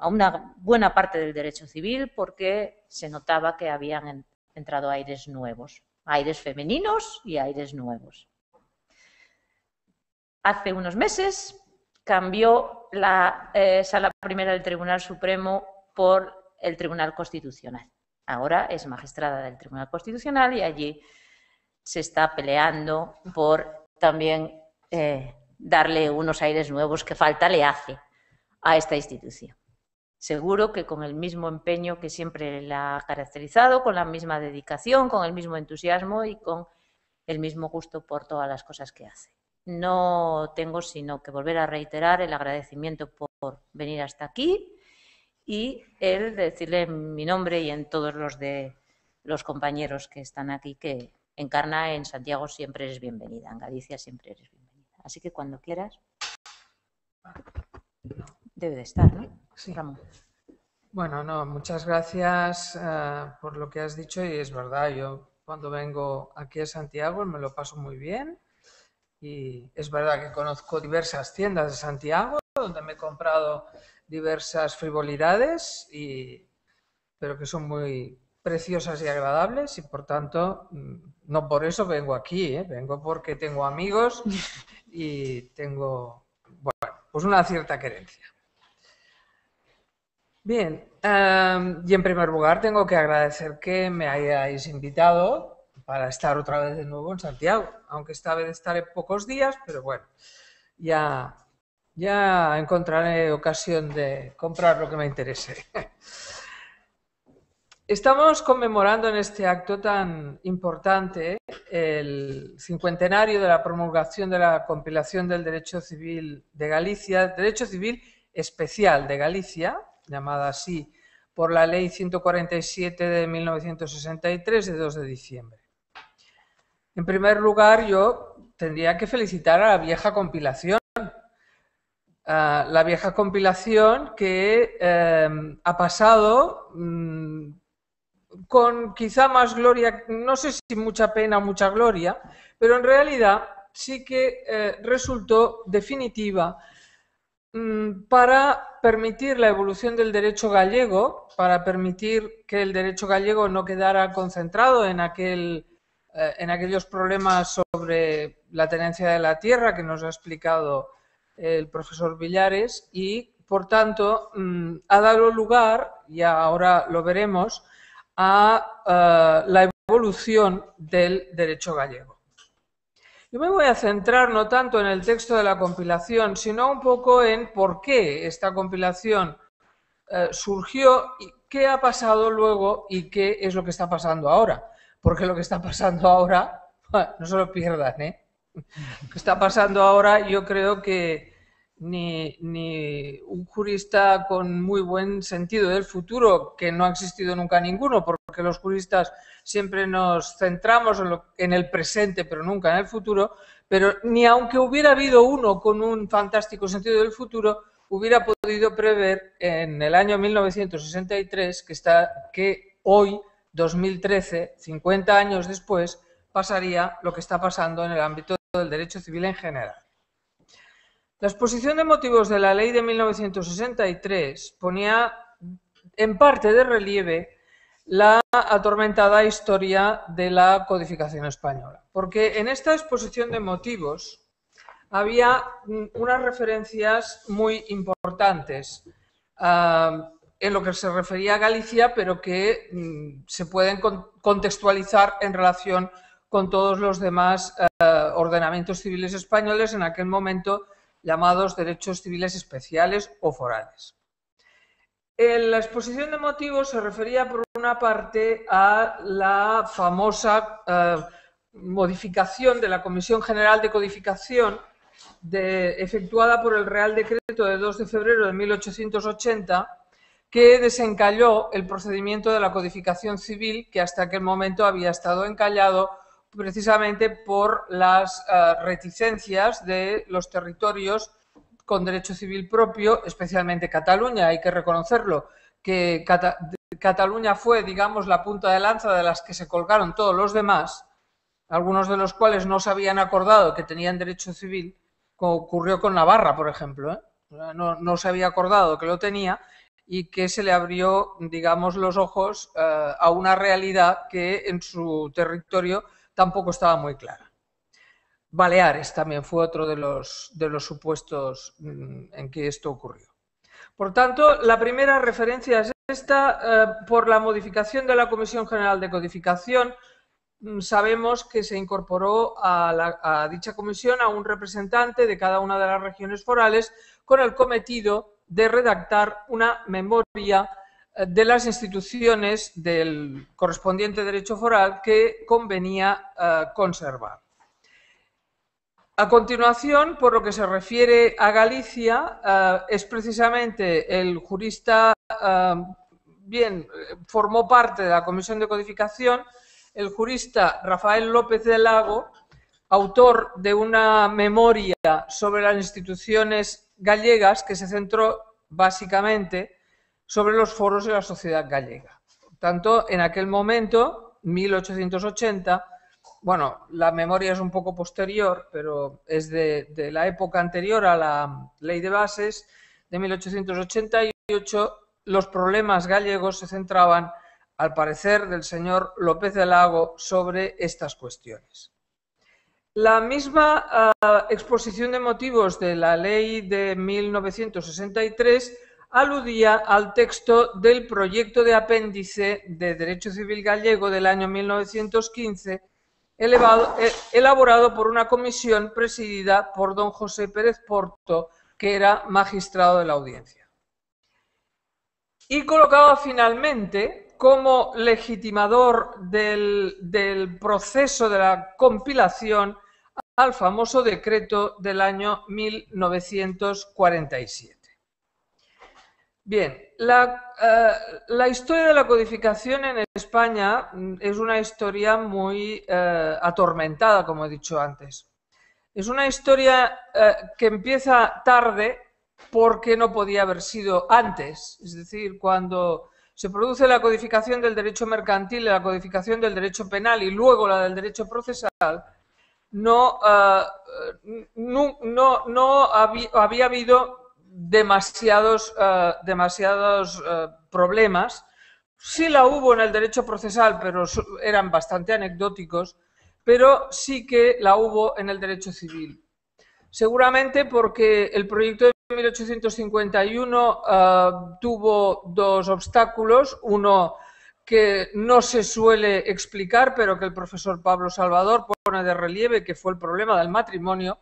una buena parte del derecho civil, porque se notaba que habían entrado aires nuevos, aires femeninos y aires nuevos. hace unos meses cambió la Sala Primera del Tribunal Supremo por el Tribunal Constitucional. Ahora es magistrada del Tribunal Constitucional y allí se está peleando por también darle unos aires nuevos que falta le hace a esta institución. Seguro que con el mismo empeño que siempre la ha caracterizado, con la misma dedicación, con el mismo entusiasmo y con el mismo gusto por todas las cosas que hace. No tengo sino que volver a reiterar el agradecimiento por venir hasta aquí y el decirle en mi nombre y en todos los de los compañeros que están aquí que Encarna en Santiago siempre eres bienvenida, en Galicia siempre eres bienvenida. Así que cuando quieras, debe de estar, ¿no? Sí. Ramón. Bueno, no, muchas gracias por lo que has dicho y es verdad, yo cuando vengo aquí a Santiago me lo paso muy bien y es verdad que conozco diversas tiendas de Santiago donde me he comprado diversas frivolidades, pero que son muy preciosas y agradables y por tanto no por eso vengo aquí, vengo porque tengo amigos y tengo, bueno, pues una cierta querencia. Bien, y en primer lugar tengo que agradecer que me hayáis invitado para estar otra vez de nuevo en Santiago, aunque esta vez estaré pocos días, pero bueno, ya encontraré ocasión de comprar lo que me interese. Estamos conmemorando en este acto tan importante el cincuentenario de la promulgación de la compilación del Derecho Civil de Galicia, Derecho Civil Especial de Galicia, llamada así por la Ley 147 de 1963 de 2 de diciembre. En primer lugar, yo tendría que felicitar a la vieja compilación. La vieja compilación que ha pasado con quizá más gloria, no sé si mucha pena o mucha gloria, pero en realidad sí que resultó definitiva para permitir la evolución del derecho gallego, para permitir que el derecho gallego no quedara concentrado en aquellos problemas sobre la tenencia de la tierra que nos ha explicado el profesor Villares y, por tanto, ha dado lugar, y ahora lo veremos, a la evolución del derecho gallego. Yo me voy a centrar no tanto en el texto de la compilación, sino un poco en por qué esta compilación surgió, y qué ha pasado luego y qué es lo que está pasando ahora. Porque lo que está pasando ahora, no se lo pierdan, lo que está pasando ahora yo creo que ni un jurista con muy buen sentido del futuro, que no ha existido nunca ninguno, porque los juristas siempre nos centramos en el presente, pero nunca en el futuro, pero ni aunque hubiera habido uno con un fantástico sentido del futuro, hubiera podido prever en el año 1963 que hoy, 2013, 50 años después, pasaría lo que está pasando en el ámbito del derecho civil en general. La exposición de motivos de la ley de 1963 ponía en parte de relieve la atormentada historia de la codificación española, porque en esta exposición de motivos había unas referencias muy importantes en lo que se refería a Galicia, pero que se pueden contextualizar en relación con todos los demás ordenamientos civiles españoles en aquel momento llamados derechos civiles especiales o forales. En la exposición de motivos se refería por una parte a la famosa modificación de la Comisión General de Codificación efectuada por el Real Decreto de 2 de febrero de 1880 que desencalló el procedimiento de la codificación civil que hasta aquel momento había estado encallado precisamente por las reticencias de los territorios con derecho civil propio, especialmente Cataluña. Hay que reconocerlo, que Cataluña fue, digamos, la punta de lanza de las que se colgaron todos los demás, algunos de los cuales no se habían acordado que tenían derecho civil, como ocurrió con Navarra, por ejemplo, no se había acordado que lo tenía y que se le abrió, digamos, los ojos a una realidad que en su territorio tampoco estaba muy clara. Baleares también fue otro de los supuestos en que esto ocurrió. Por tanto, la primera referencia es esta. Por la modificación de la Comisión General de Codificación, sabemos que se incorporó a dicha comisión a un representante de cada una de las regiones forales con el cometido de redactar una memoria de las instituciones del correspondiente derecho foral que convenía conservar. A continuación, por lo que se refiere a Galicia, es precisamente el jurista, formó parte de la Comisión de Codificación, el jurista Rafael López de Lago, autor de una memoria sobre las instituciones gallegas que se centró básicamente sobre los foros de la sociedad gallega. Por tanto, en aquel momento, 1880, bueno, la memoria es un poco posterior, pero es de la época anterior a la Ley de Bases de 1888, los problemas gallegos se centraban, al parecer del señor López de Lago, sobre estas cuestiones. La misma exposición de motivos de la Ley de 1963 aludía al texto del proyecto de apéndice de Derecho Civil Gallego del año 1915, elaborado por una comisión presidida por don José Pérez Porto, que era magistrado de la audiencia. Y colocaba finalmente como legitimador del proceso de la compilación al famoso decreto del año 1947. Bien, la historia de la codificación en España es una historia muy atormentada, como he dicho antes. Es una historia que empieza tarde porque no podía haber sido antes. Es decir, cuando se produce la codificación del derecho mercantil, la codificación del derecho penal y luego la del derecho procesal, no había habido demasiados problemas. Sí la hubo en el derecho procesal, pero eran bastante anecdóticos, pero sí que la hubo en el derecho civil. Seguramente porque el proyecto de 1851 tuvo dos obstáculos, uno que no se suele explicar, pero que el profesor Pablo Salvador pone de relieve, que fue el problema del matrimonio.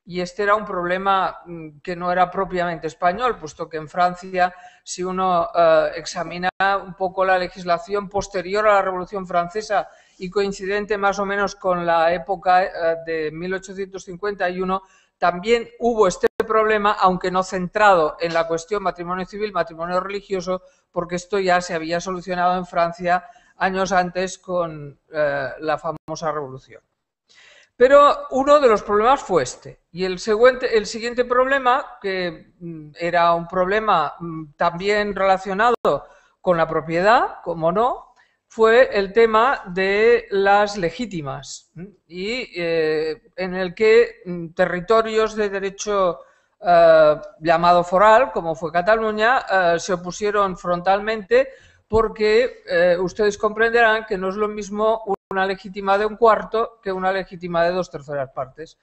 Y este era un problema que no era propiamente español, puesto que en Francia, si uno examina un poco la legislación posterior a la Revolución Francesa y coincidente más o menos con la época de 1851, también hubo este problema, aunque no centrado en la cuestión matrimonio civil, matrimonio religioso, porque esto ya se había solucionado en Francia años antes con la famosa Revolución. Pero uno de los problemas fue este. Y el siguiente problema, que era un problema también relacionado con la propiedad, como no, fue el tema de las legítimas, y en el que territorios de derecho llamado foral, como fue Cataluña, se opusieron frontalmente, porque ustedes comprenderán que no es lo mismo una legítima de un cuarto que una legítima de 2/3 partes.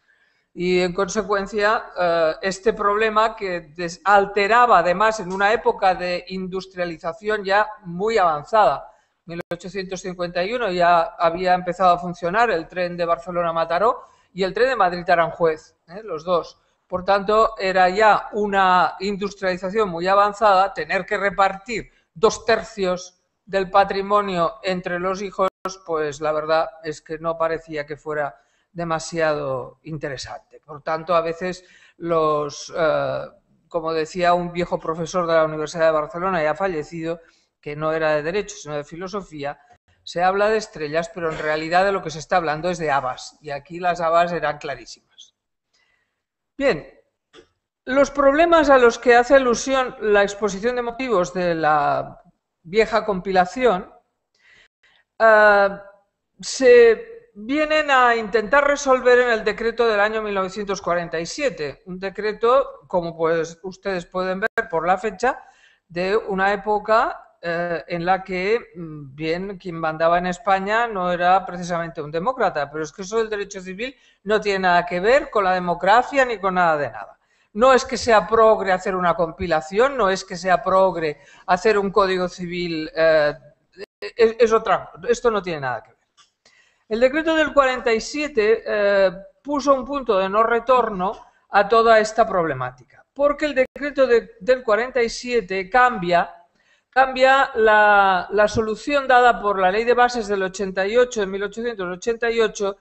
Y en consecuencia, este problema que alteraba además en una época de industrialización ya muy avanzada, 1851 ya había empezado a funcionar el tren de Barcelona a Mataró y el tren de Madrid a Aranjuez, los dos. Por tanto, era ya una industrialización muy avanzada, tener que repartir 2/3 del patrimonio entre los hijos, pues la verdad es que no parecía que fuera demasiado interesante. Por tanto, a veces como decía un viejo profesor de la Universidad de Barcelona ya fallecido, que no era de Derecho, sino de Filosofía, se habla de estrellas, pero en realidad de lo que se está hablando es de habas, y aquí las habas eran clarísimas. Bien, los problemas a los que hace alusión la exposición de motivos de la vieja compilación se vienen a intentar resolver en el decreto del año 1947, un decreto, como pues ustedes pueden ver por la fecha, de una época en la que, bien, quien mandaba en España no era precisamente un demócrata, pero es que eso del derecho civil no tiene nada que ver con la democracia ni con nada de nada. No es que sea progre hacer una compilación, no es que sea progre hacer un código civil, es otra, esto no tiene nada que ver. El decreto del 47 puso un punto de no retorno a toda esta problemática, porque el decreto del 47 cambia la solución dada por la Ley de Bases del 88, de 1888,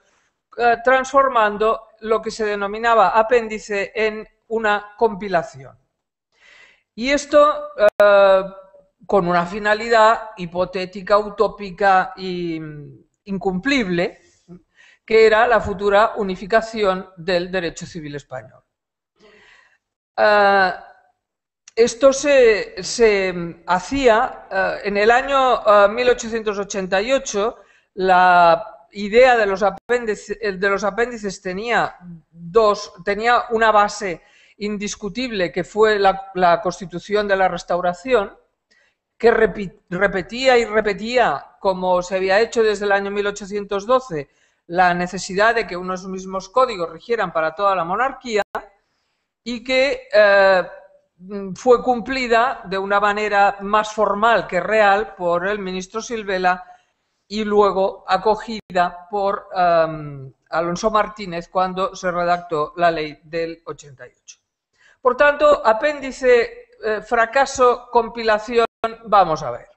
transformando lo que se denominaba apéndice en una compilación. Y esto con una finalidad hipotética, utópica e incumplible, que era la futura unificación del derecho civil español. Esto se hacía en el año 1888. La idea de los apéndices tenía una base indiscutible, que fue la Constitución de la Restauración, que repetía y repetía, como se había hecho desde el año 1812, la necesidad de que unos mismos códigos rigieran para toda la monarquía, y que fue cumplida de una manera más formal que real por el ministro Silvela y luego acogida por Alonso Martínez cuando se redactó la ley del 88. Por tanto, apéndice, fracaso, compilación, vamos a ver.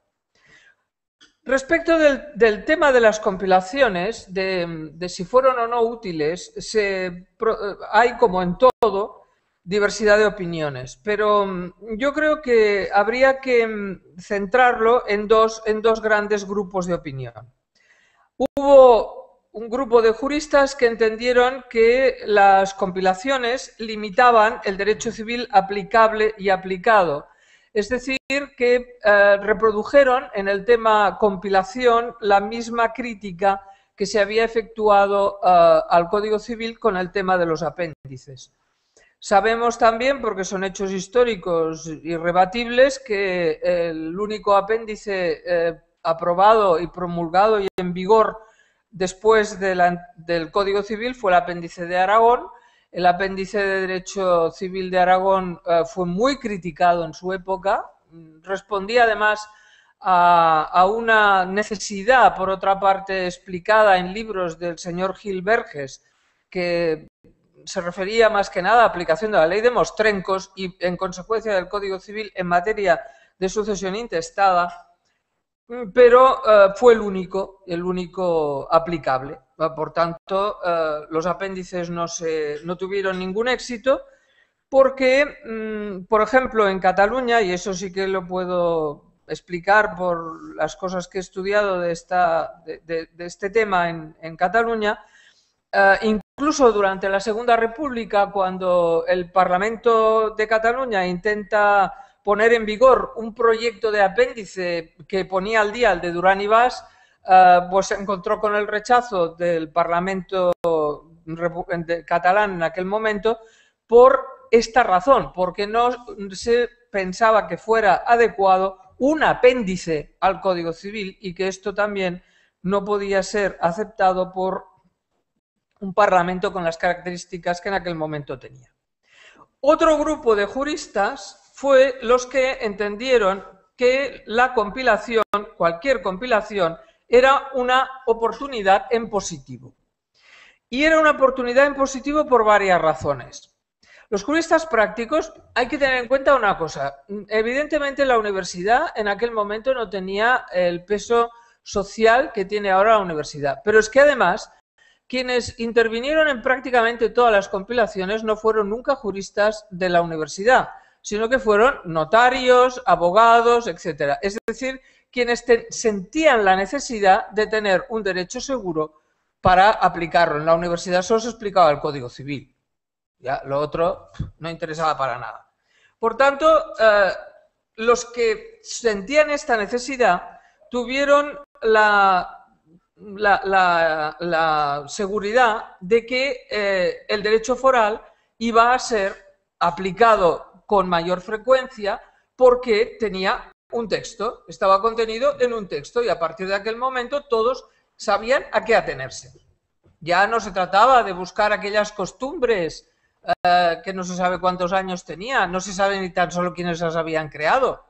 Respecto del tema de las compilaciones, de si fueron o no útiles, hay, como en todo, diversidad de opiniones, pero yo creo que habría que centrarlo en dos grandes grupos de opinión. Hubo un grupo de juristas que entendieron que las compilaciones limitaban el derecho civil aplicable y aplicado, es decir, que reprodujeron en el tema compilación la misma crítica que se había efectuado al Código Civil con el tema de los apéndices. Sabemos también, porque son hechos históricos irrebatibles, que el único apéndice aprobado y promulgado y en vigor después del Código Civil fue el apéndice de Aragón. El apéndice de Derecho Civil de Aragón fue muy criticado en su época, respondía además a una necesidad, por otra parte, explicada en libros del señor Gil Verges, que se refería más que nada a aplicación de la ley de mostrencos y, en consecuencia, del Código Civil en materia de sucesión intestada, pero fue el único aplicable. Por tanto, los apéndices no tuvieron ningún éxito porque, por ejemplo, en Cataluña, y eso sí que lo puedo explicar por las cosas que he estudiado de este tema en Cataluña, incluso durante la Segunda República, cuando el Parlamento de Cataluña intenta poner en vigor un proyecto de apéndice que ponía al día el de Duran i Bas, pues se encontró con el rechazo del Parlamento catalán en aquel momento por esta razón, porque no se pensaba que fuera adecuado un apéndice al Código Civil y que esto también no podía ser aceptado por un Parlamento con las características que en aquel momento tenía. Otro grupo de juristas fue los que entendieron que la compilación, cualquier compilación, era una oportunidad en positivo. Y era una oportunidad en positivo por varias razones. Los juristas prácticos, hay que tener en cuenta una cosa. Evidentemente la universidad en aquel momento no tenía el peso social que tiene ahora la universidad. Pero es que además, quienes intervinieron en prácticamente todas las compilaciones no fueron nunca juristas de la universidad, sino que fueron notarios, abogados, etc. Es decir, quienes sentían la necesidad de tener un derecho seguro para aplicarlo. En la universidad solo se explicaba el Código Civil. Ya, lo otro no interesaba para nada. Por tanto, los que sentían esta necesidad tuvieron la seguridad de que el derecho foral iba a ser aplicado con mayor frecuencia porque tenía un texto, estaba contenido en un texto y a partir de aquel momento todos sabían a qué atenerse. Ya no se trataba de buscar aquellas costumbres que no se sabe cuántos años tenía, no se sabe ni tan solo quiénes las habían creado.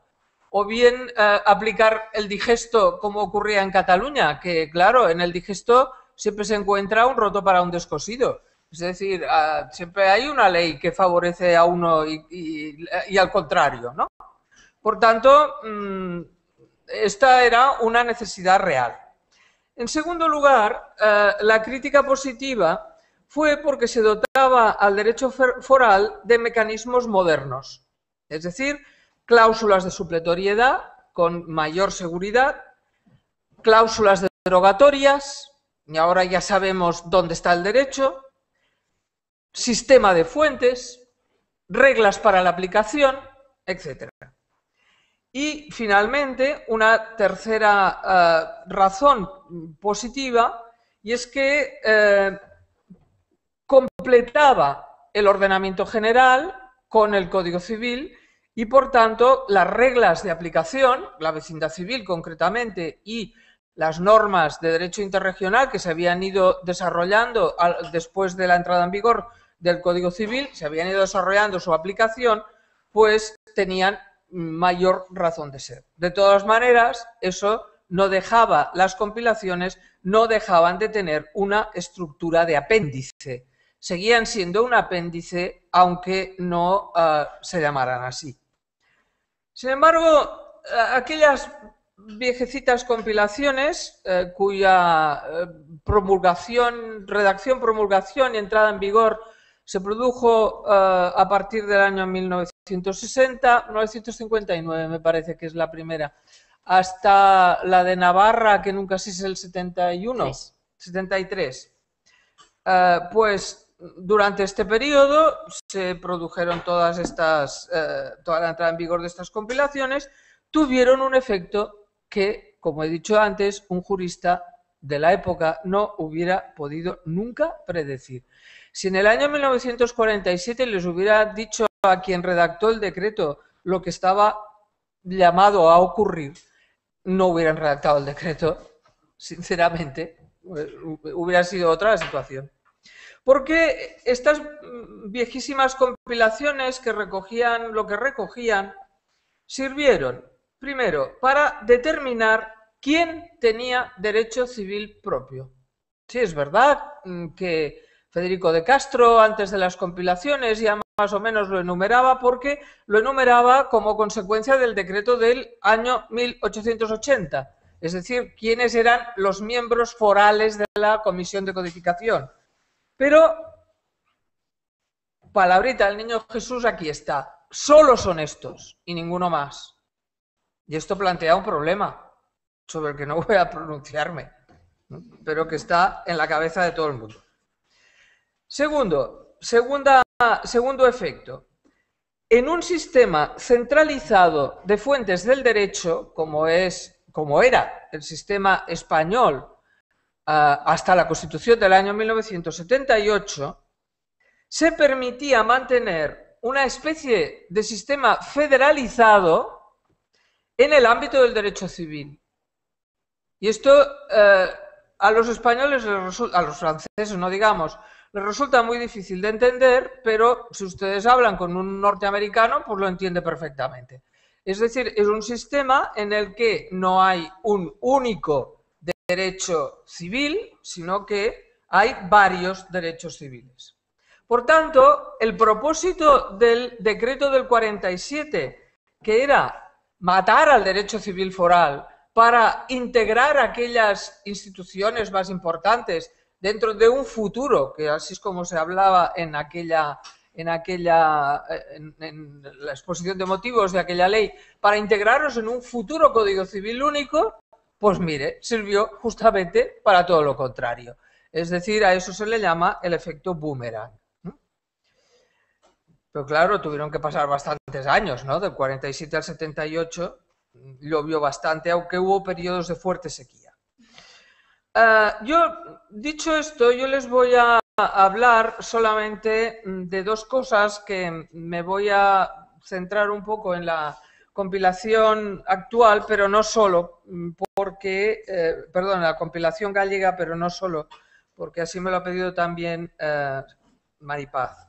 O bien aplicar el digesto como ocurría en Cataluña, que claro, en el digesto siempre se encuentra un roto para un descosido. Es decir, siempre hay una ley que favorece a uno y al contrario, ¿no? Por tanto, esta era una necesidad real. En segundo lugar, la crítica positiva fue porque se dotaba al derecho foral de mecanismos modernos, es decir, cláusulas de supletoriedad con mayor seguridad, cláusulas derogatorias, y ahora ya sabemos dónde está el derecho, sistema de fuentes, reglas para la aplicación, etc. Y finalmente, una tercera razón positiva, y es que completaba el ordenamiento general con el Código Civil y, por tanto, las reglas de aplicación, la vecindad civil concretamente, y las normas de derecho interregional que se habían ido desarrollando después de la entrada en vigor del Código Civil, se habían ido desarrollando su aplicación, pues tenían mayor razón de ser. De todas maneras, eso no dejaba, las compilaciones no dejaban de tener una estructura de apéndice. Seguían siendo un apéndice, aunque no se llamaran así. Sin embargo, aquellas viejecitas compilaciones cuya redacción, promulgación y entrada en vigor se produjo a partir del año 1959 me parece que es la primera, hasta la de Navarra, que nunca sé si es el 73. Pues durante este periodo se produjeron toda la entrada en vigor de estas compilaciones, tuvieron un efecto que, como he dicho antes, un jurista de la época no hubiera podido nunca predecir. Si en el año 1947 les hubiera dicho a quien redactó el decreto lo que estaba llamado a ocurrir, no hubieran redactado el decreto, sinceramente, hubiera sido otra la situación. Porque estas viejísimas compilaciones que recogían lo que recogían sirvieron, primero, para determinar quién tenía derecho civil propio. Sí, es verdad que Federico de Castro, antes de las compilaciones, ya más o menos lo enumeraba, porque lo enumeraba como consecuencia del decreto del año 1880, es decir, quiénes eran los miembros forales de la Comisión de Codificación. Pero, palabrita del Niño Jesús, aquí está. Solo son estos y ninguno más. Y esto plantea un problema sobre el que no voy a pronunciarme, ¿no? Pero que está en la cabeza de todo el mundo. Segundo efecto. En un sistema centralizado de fuentes del derecho, como era el sistema español hasta la Constitución del año 1978, se permitía mantener una especie de sistema federalizado en el ámbito del derecho civil. Y esto a los españoles, a los franceses, no digamos, les resulta muy difícil de entender, pero si ustedes hablan con un norteamericano, pues lo entiende perfectamente. Es decir, es un sistema en el que no hay un único derecho civil, sino que hay varios derechos civiles. Por tanto, el propósito del decreto del 47, que era matar al derecho civil foral para integrar aquellas instituciones más importantes dentro de un futuro, que así es como se hablaba en la exposición de motivos de aquella ley, para integrarlos en un futuro Código Civil único, pues mire, sirvió justamente para todo lo contrario. Es decir, a eso se le llama el efecto boomerang. Pero claro, tuvieron que pasar bastantes años, ¿no? Del 47 al 78 llovió bastante, aunque hubo periodos de fuerte sequía. Dicho esto, yo les voy a hablar solamente de dos cosas que me voy a centrar un poco en la compilación actual, pero no solo, porque, perdón, la compilación gallega, pero no solo, porque así me lo ha pedido también Maripaz.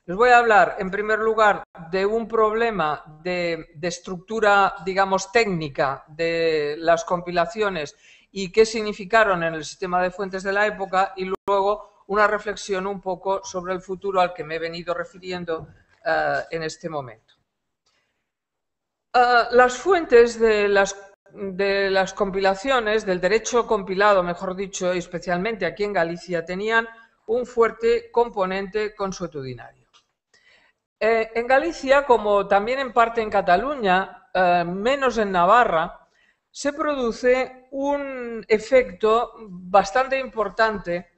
Les voy a hablar, en primer lugar, de un problema de estructura, digamos, técnica de las compilaciones y qué significaron en el sistema de fuentes de la época, y luego una reflexión un poco sobre el futuro al que me he venido refiriendo en este momento. Las fuentes de las compilaciones, del derecho compilado, mejor dicho, especialmente aquí en Galicia, tenían un fuerte componente consuetudinario. En Galicia, como también en parte en Cataluña, menos en Navarra, se produce un efecto bastante importante,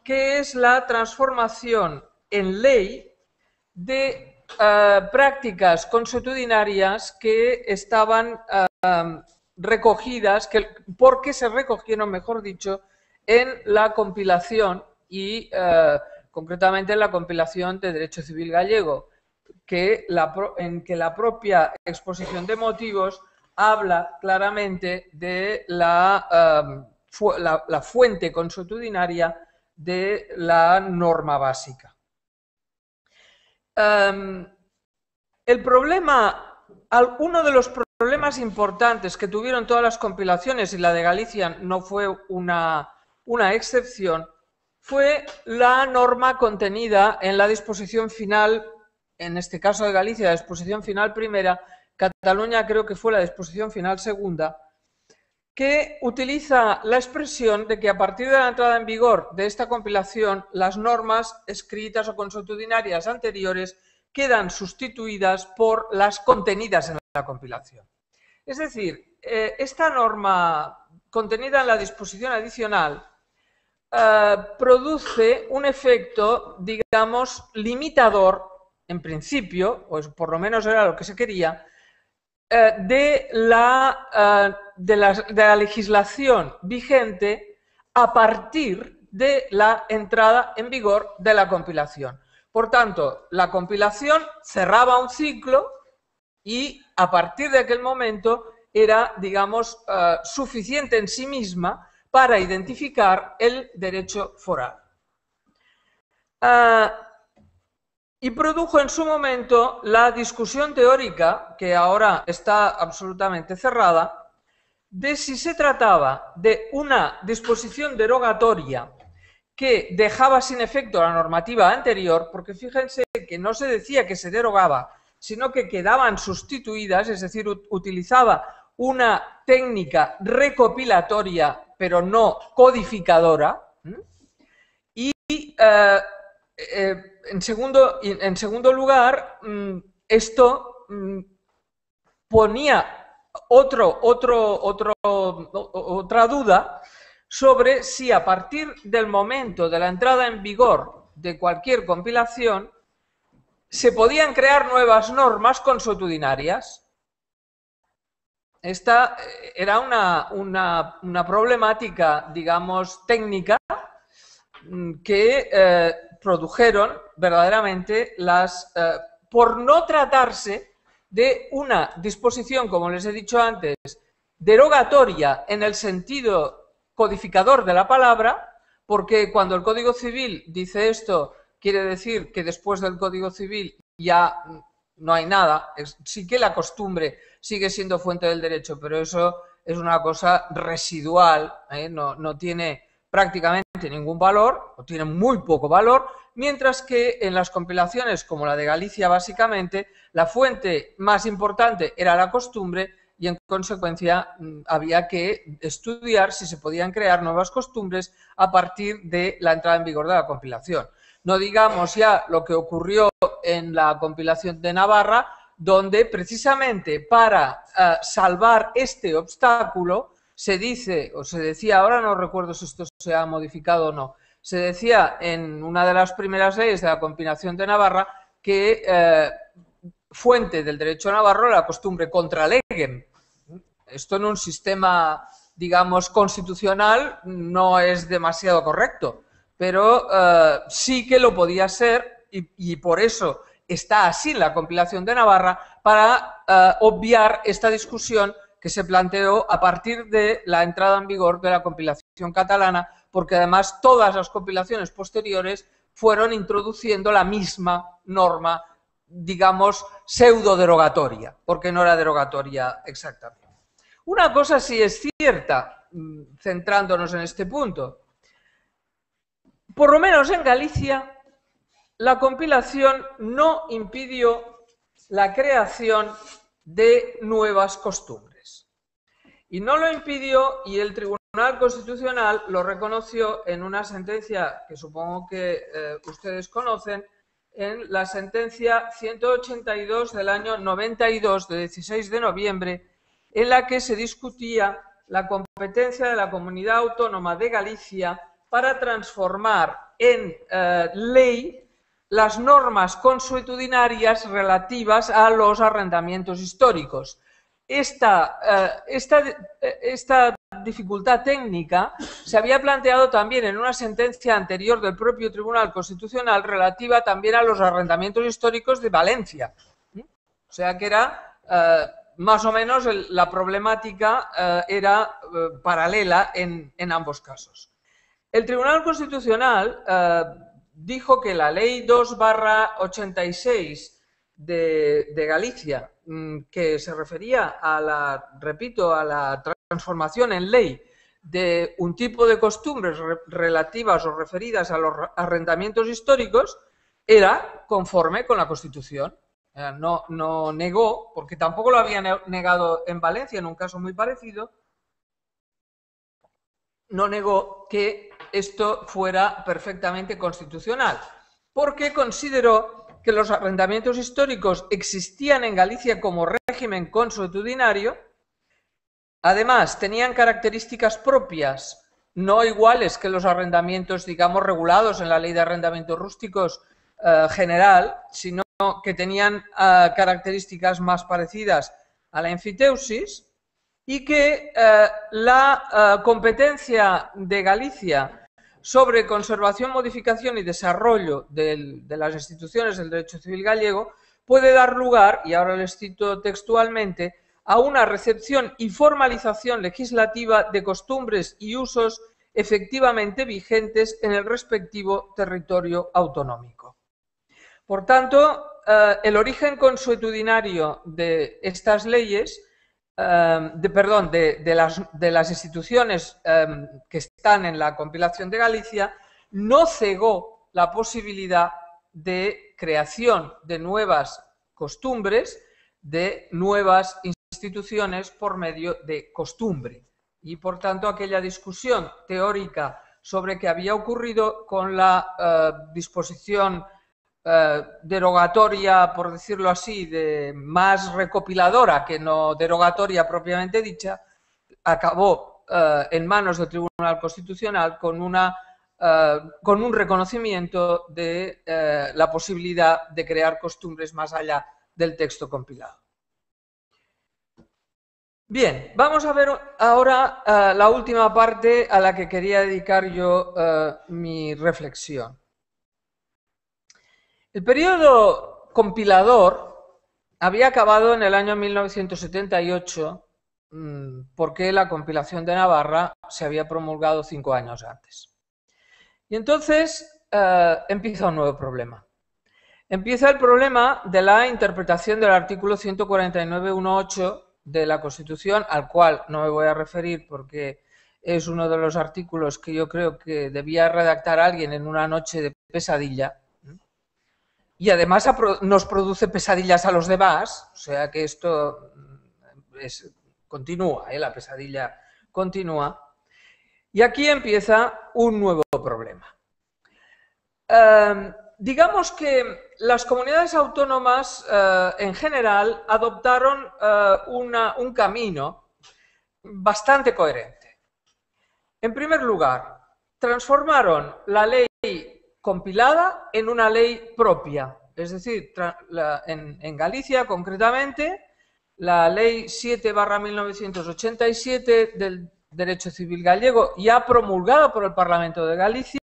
que es la transformación en ley de prácticas consuetudinarias que estaban recogidas, porque se recogieron, mejor dicho, en la compilación y concretamente en la compilación de Derecho Civil Gallego, en que la propia exposición de motivos habla claramente de la fuente consuetudinaria de la norma básica. Uno de los problemas importantes que tuvieron todas las compilaciones, y la de Galicia no fue una excepción, fue la norma contenida en la disposición final, en este caso de Galicia, la disposición final primera, Cataluña creo que fue la disposición final segunda, que utiliza la expresión de que a partir de la entrada en vigor de esta compilación, las normas escritas o consuetudinarias anteriores quedan sustituidas por las contenidas en la compilación. Es decir, esta norma contenida en la disposición adicional produce un efecto, digamos, limitador, en principio, o por lo menos era lo que se quería, de la legislación vigente a partir de la entrada en vigor de la compilación. Por tanto, la compilación cerraba un ciclo y a partir de aquel momento era, digamos, suficiente en sí misma para identificar el derecho foral. Y produjo en su momento la discusión teórica, que ahora está absolutamente cerrada, de si se trataba de una disposición derogatoria que dejaba sin efecto la normativa anterior, porque fíjense que no se decía que se derogaba, sino que quedaban sustituidas, es decir, utilizaba una técnica recopilatoria, pero no codificadora, y en segundo lugar, esto ponía otra duda sobre si a partir del momento de la entrada en vigor de cualquier compilación se podían crear nuevas normas consuetudinarias. Esta era una problemática, digamos, técnica que produjeron verdaderamente por no tratarse de una disposición, como les he dicho antes, derogatoria en el sentido codificador de la palabra, porque cuando el Código Civil dice esto, quiere decir que después del Código Civil ya no hay nada, sí que la costumbre sigue siendo fuente del derecho, pero eso es una cosa residual, no tiene prácticamente ningún valor, o tiene muy poco valor, mientras que en las compilaciones como la de Galicia básicamente, la fuente más importante era la costumbre y en consecuencia había que estudiar si se podían crear nuevas costumbres a partir de la entrada en vigor de la compilación. No digamos ya lo que ocurrió en la compilación de Navarra, donde precisamente para salvar este obstáculo se dice, o se decía, ahora no recuerdo si esto se ha modificado o no, se decía en una de las primeras leyes de la compilación de Navarra que fuente del derecho navarro la costumbre contra legem. Esto en un sistema, digamos, constitucional no es demasiado correcto, pero sí que lo podía ser y por eso está así la compilación de Navarra para obviar esta discusión que se planteó a partir de la entrada en vigor de la compilación catalana, porque además todas las compilaciones posteriores fueron introduciendo la misma norma, digamos, pseudo-derogatoria, porque no era derogatoria exactamente. Una cosa sí es cierta, centrándonos en este punto. Por lo menos en Galicia, la compilación no impidió la creación de nuevas costumbres. Y no lo impidió, y el Tribunal Constitucional lo reconoció en una sentencia que supongo que ustedes conocen, en la sentencia 182 del año 92, de 16 de noviembre, en la que se discutía la competencia de la Comunidad Autónoma de Galicia para transformar en ley las normas consuetudinarias relativas a los arrendamientos históricos. Esta dificultad técnica se había planteado también en una sentencia anterior del propio Tribunal Constitucional relativa también a los arrendamientos históricos de Valencia. O sea que era más o menos la problemática era paralela en ambos casos. El Tribunal Constitucional dijo que la Ley 2/86 de Galicia, que se refería a la transformación en ley de un tipo de costumbres relativas o referidas a los arrendamientos históricos, era conforme con la Constitución. No negó, porque tampoco lo había negado en Valencia, en un caso muy parecido, no negó que esto fuera perfectamente constitucional, porque consideró que los arrendamientos históricos existían en Galicia como régimen consuetudinario, además tenían características propias, no iguales que los arrendamientos, digamos, regulados en la Ley de Arrendamientos Rústicos general, sino que tenían características más parecidas a la enfiteusis, y que la competencia de Galicia sobre conservación, modificación y desarrollo de las instituciones del derecho civil gallego puede dar lugar, y ahora les cito textualmente, a una recepción y formalización legislativa de costumbres y usos efectivamente vigentes en el respectivo territorio autonómico. Por tanto, el origen consuetudinario de estas leyes, de las instituciones que están en la compilación de Galicia, no cegó la posibilidad de creación de nuevas costumbres, de nuevas instituciones por medio de costumbre. Y por tanto, aquella discusión teórica sobre qué había ocurrido con la disposición derogatoria, por decirlo así, más recopiladora que no derogatoria propiamente dicha, acabó en manos del Tribunal Constitucional con un reconocimiento de la posibilidad de crear costumbres más allá del texto compilado. Bien, vamos a ver ahora la última parte a la que quería dedicar yo mi reflexión. El periodo compilador había acabado en el año 1978 porque la compilación de Navarra se había promulgado 5 años antes. Y entonces empieza un nuevo problema. Empieza el problema de la interpretación del artículo 149.1.8 de la Constitución, al cual no me voy a referir porque es uno de los artículos que yo creo que debía redactar alguien en una noche de pesadilla. Y además nos produce pesadillas a los demás, o sea que esto continúa, la pesadilla continúa. Y aquí empieza un nuevo problema. Digamos que las comunidades autónomas en general adoptaron un camino bastante coherente. En primer lugar, transformaron la ley compilada en una ley propia, es decir, en Galicia concretamente, la ley 7/1987 del derecho civil gallego, ya promulgada por el Parlamento de Galicia,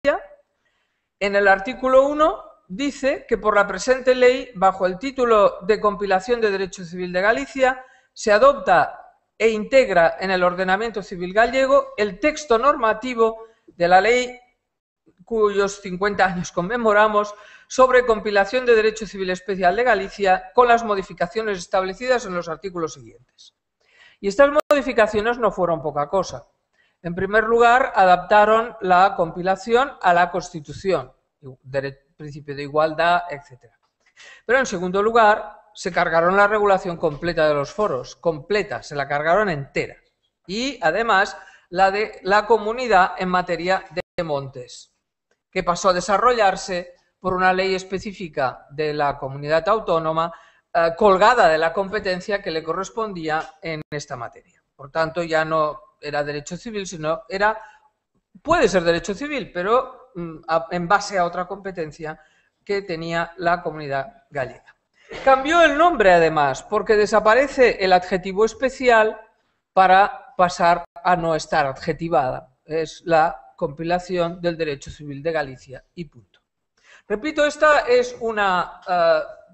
en el artículo 1 dice que por la presente ley, bajo el título de Compilación de Derecho Civil de Galicia, se adopta e integra en el ordenamiento civil gallego el texto normativo de la ley cuyos 50 años conmemoramos, sobre compilación de Derecho Civil Especial de Galicia, con las modificaciones establecidas en los artículos siguientes. Y estas modificaciones no fueron poca cosa. En primer lugar, adaptaron la compilación a la Constitución, principio de igualdad, etc. Pero en segundo lugar, se cargaron la regulación completa de los foros, completa, se la cargaron entera. Y además, la de la comunidad en materia de montes, que pasó a desarrollarse por una ley específica de la comunidad autónoma, colgada de la competencia que le correspondía en esta materia. Por tanto, ya no era derecho civil, sino puede ser derecho civil, pero en base a otra competencia que tenía la comunidad gallega. Cambió el nombre, además, porque desaparece el adjetivo especial para pasar a no estar adjetivada. Es la compilación del Derecho Civil de Galicia y punto. Repito, esta es una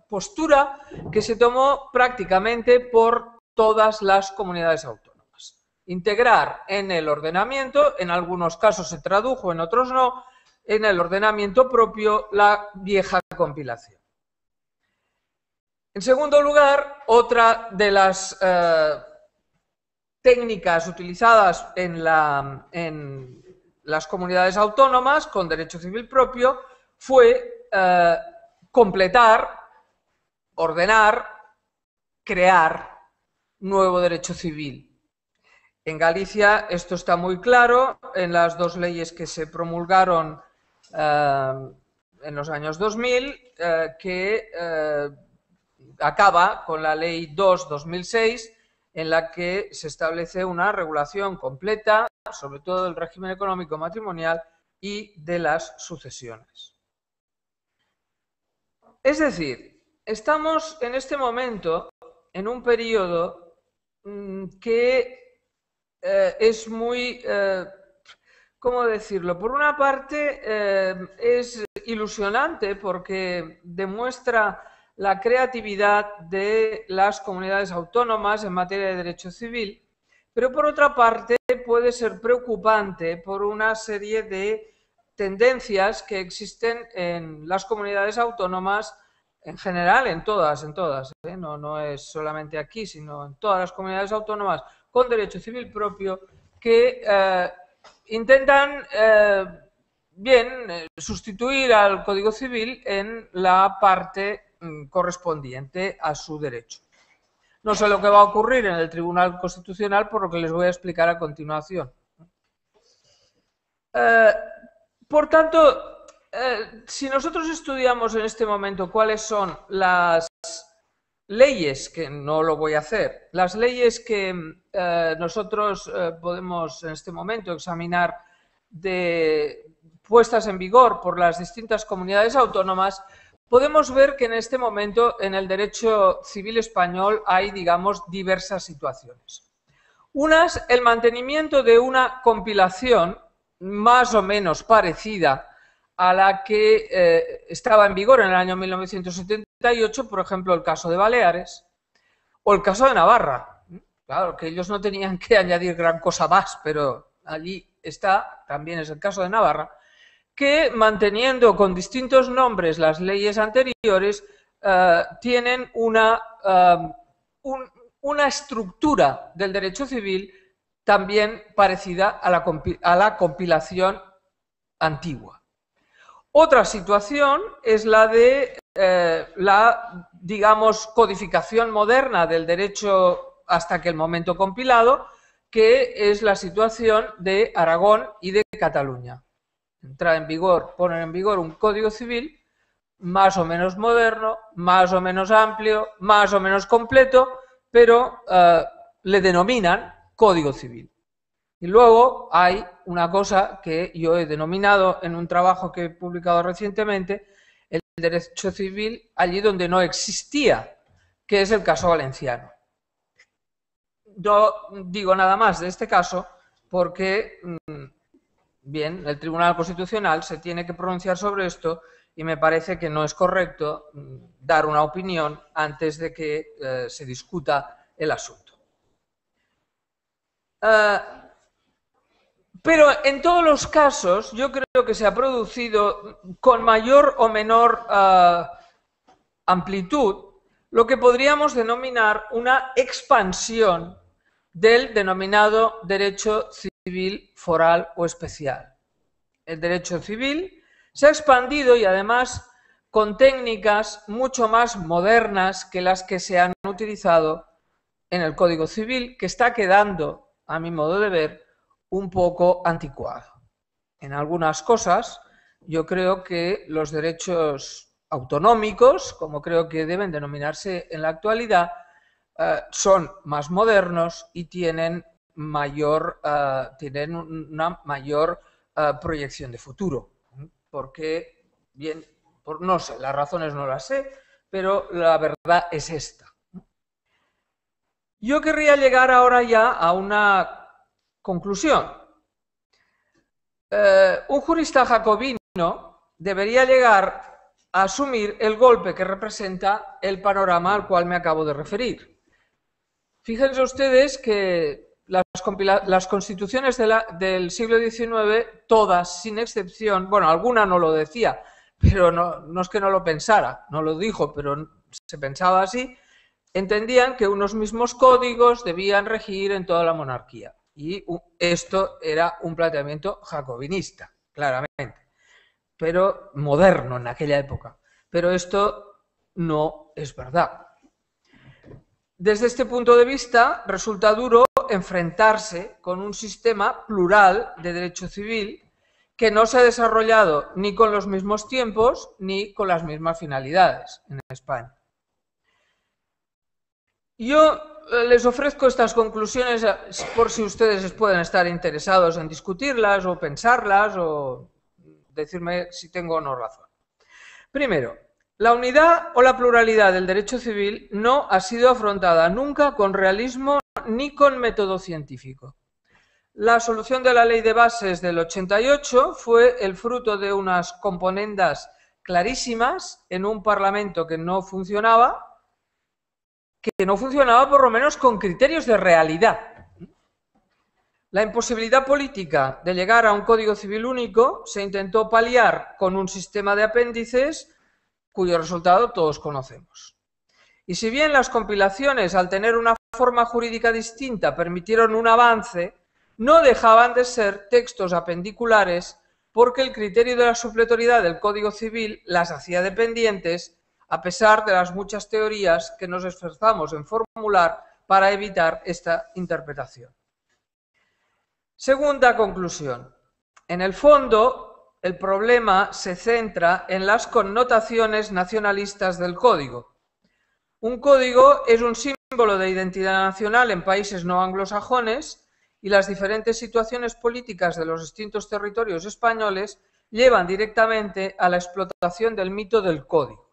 postura que se tomó prácticamente por todas las comunidades autónomas. Integrar en el ordenamiento, en algunos casos se tradujo, en otros no, en el ordenamiento propio la vieja compilación. En segundo lugar, otra de las técnicas utilizadas en las comunidades autónomas con derecho civil propio fue completar, ordenar, crear nuevo derecho civil. En Galicia esto está muy claro en las dos leyes que se promulgaron en los años 2000, que acaba con la Ley 2/2006, en la que se establece una regulación completa, sobre todo del régimen económico matrimonial y de las sucesiones. Es decir, estamos en este momento en un periodo que es muy, ¿cómo decirlo? Por una parte es ilusionante porque demuestra la creatividad de las comunidades autónomas en materia de derecho civil, pero por otra parte puede ser preocupante por una serie de tendencias que existen en las comunidades autónomas en general, en todas, no es solamente aquí, sino en todas las comunidades autónomas con derecho civil propio, que intentan sustituir al Código Civil en la parte correspondiente a su derecho. No sé lo que va a ocurrir en el Tribunal Constitucional, por lo que les voy a explicar a continuación. Por tanto, si nosotros estudiamos en este momento cuáles son las leyes, que no lo voy a hacer, las leyes que nosotros podemos en este momento examinar puestas en vigor por las distintas comunidades autónomas, podemos ver que en este momento en el derecho civil español hay, digamos, diversas situaciones. Unas, el mantenimiento de una compilación más o menos parecida a la que estaba en vigor en el año 1978, por ejemplo, el caso de Baleares o el caso de Navarra. Claro, que ellos no tenían que añadir gran cosa más, pero allí está, también es el caso de Navarra, que manteniendo con distintos nombres las leyes anteriores, tienen una estructura del derecho civil también parecida a la compilación antigua. Otra situación es la de la, digamos, codificación moderna del derecho hasta aquel momento compilado, que es la situación de Aragón y de Cataluña. Ponen en vigor un Código Civil más o menos moderno, más o menos amplio, más o menos completo, pero le denominan Código Civil. Y luego hay una cosa que yo he denominado en un trabajo que he publicado recientemente, el derecho civil allí donde no existía, que es el caso valenciano. Yo digo nada más de este caso porque, bien, el Tribunal Constitucional se tiene que pronunciar sobre esto y me parece que no es correcto dar una opinión antes de que se discuta el asunto. Pero en todos los casos yo creo que se ha producido con mayor o menor amplitud lo que podríamos denominar una expansión del denominado derecho civil foral o especial. El derecho civil se ha expandido y además con técnicas mucho más modernas que las que se han utilizado en el Código Civil, que está quedando, a mi modo de ver, un poco anticuado. En algunas cosas yo creo que los derechos autonómicos, como creo que deben denominarse en la actualidad, son más modernos y tienen una mayor proyección de futuro. Porque, bien, no sé, las razones no las sé, pero la verdad es esta. Yo querría llegar ahora ya a una conclusión. Un jurista jacobino debería llegar a asumir el golpe que representa el panorama al cual me acabo de referir. Fíjense ustedes que las constituciones del siglo XIX, todas, sin excepción, bueno, alguna no lo decía, pero no es que no lo pensara, no lo dijo, pero se pensaba así, entendían que unos mismos códigos debían regir en toda la monarquía. Y esto era un planteamiento jacobinista, claramente, pero moderno en aquella época. Pero esto no es verdad. Desde este punto de vista, resulta duro enfrentarse con un sistema plural de derecho civil que no se ha desarrollado ni con los mismos tiempos ni con las mismas finalidades en España. Yo les ofrezco estas conclusiones por si ustedes pueden estar interesados en discutirlas o pensarlas o decirme si tengo o no razón. Primero, la unidad o la pluralidad del derecho civil no ha sido afrontada nunca con realismo ni con método científico. La solución de la Ley de Bases del 88 fue el fruto de unas componendas clarísimas en un Parlamento que no funcionaba por lo menos con criterios de realidad. La imposibilidad política de llegar a un Código Civil único se intentó paliar con un sistema de apéndices cuyo resultado todos conocemos. Y si bien las compilaciones, al tener una forma jurídica distinta, permitieron un avance, no dejaban de ser textos apendiculares porque el criterio de la supletoriedad del Código Civil las hacía dependientes, a pesar de las muchas teorías que nos esforzamos en formular para evitar esta interpretación. Segunda conclusión. En el fondo, el problema se centra en las connotaciones nacionalistas del código. Un código es un símbolo de identidad nacional en países no anglosajones y las diferentes situaciones políticas de los distintos territorios españoles llevan directamente a la explotación del mito del código.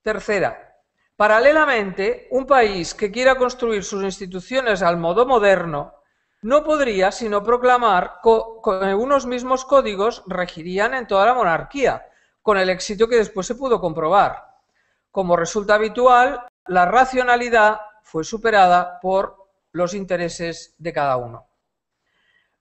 Tercera, paralelamente, un país que quiera construir sus instituciones al modo moderno no podría sino proclamar que unos mismos códigos regirían en toda la monarquía, con el éxito que después se pudo comprobar. Como resulta habitual, la racionalidad fue superada por los intereses de cada uno.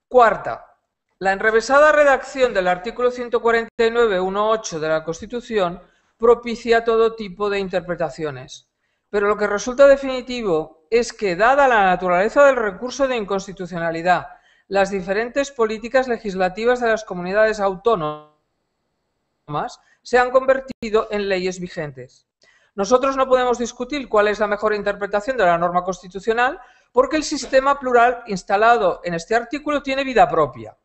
Cuarta, la enrevesada redacción del artículo 149.1.8 de la Constitución propicia todo tipo de interpretaciones. Pero lo que resulta definitivo es que, dada la naturaleza del recurso de inconstitucionalidad, las diferentes políticas legislativas de las comunidades autónomas se han convertido en leyes vigentes. Nosotros no podemos discutir cuál es la mejor interpretación de la norma constitucional porque el sistema plural instalado en este artículo tiene vida propia.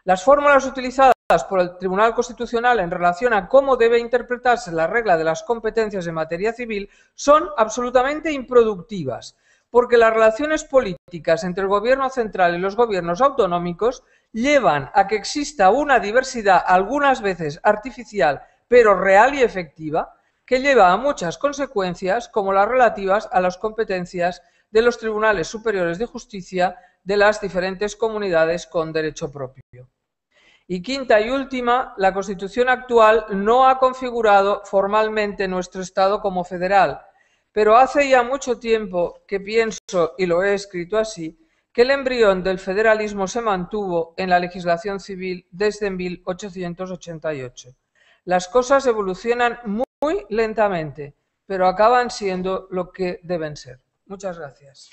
Las fórmulas utilizadas por el Tribunal Constitucional en relación a cómo debe interpretarse la regla de las competencias en materia civil son absolutamente improductivas, porque las relaciones políticas entre el Gobierno central y los gobiernos autonómicos llevan a que exista una diversidad, algunas veces artificial, pero real y efectiva, que lleva a muchas consecuencias, como las relativas a las competencias de los tribunales superiores de justicia de las diferentes comunidades con derecho propio. Y quinta y última, la Constitución actual no ha configurado formalmente nuestro Estado como federal, pero hace ya mucho tiempo que pienso, y lo he escrito así, que el embrión del federalismo se mantuvo en la legislación civil desde 1888. Las cosas evolucionan muy lentamente, pero acaban siendo lo que deben ser. Muchas gracias.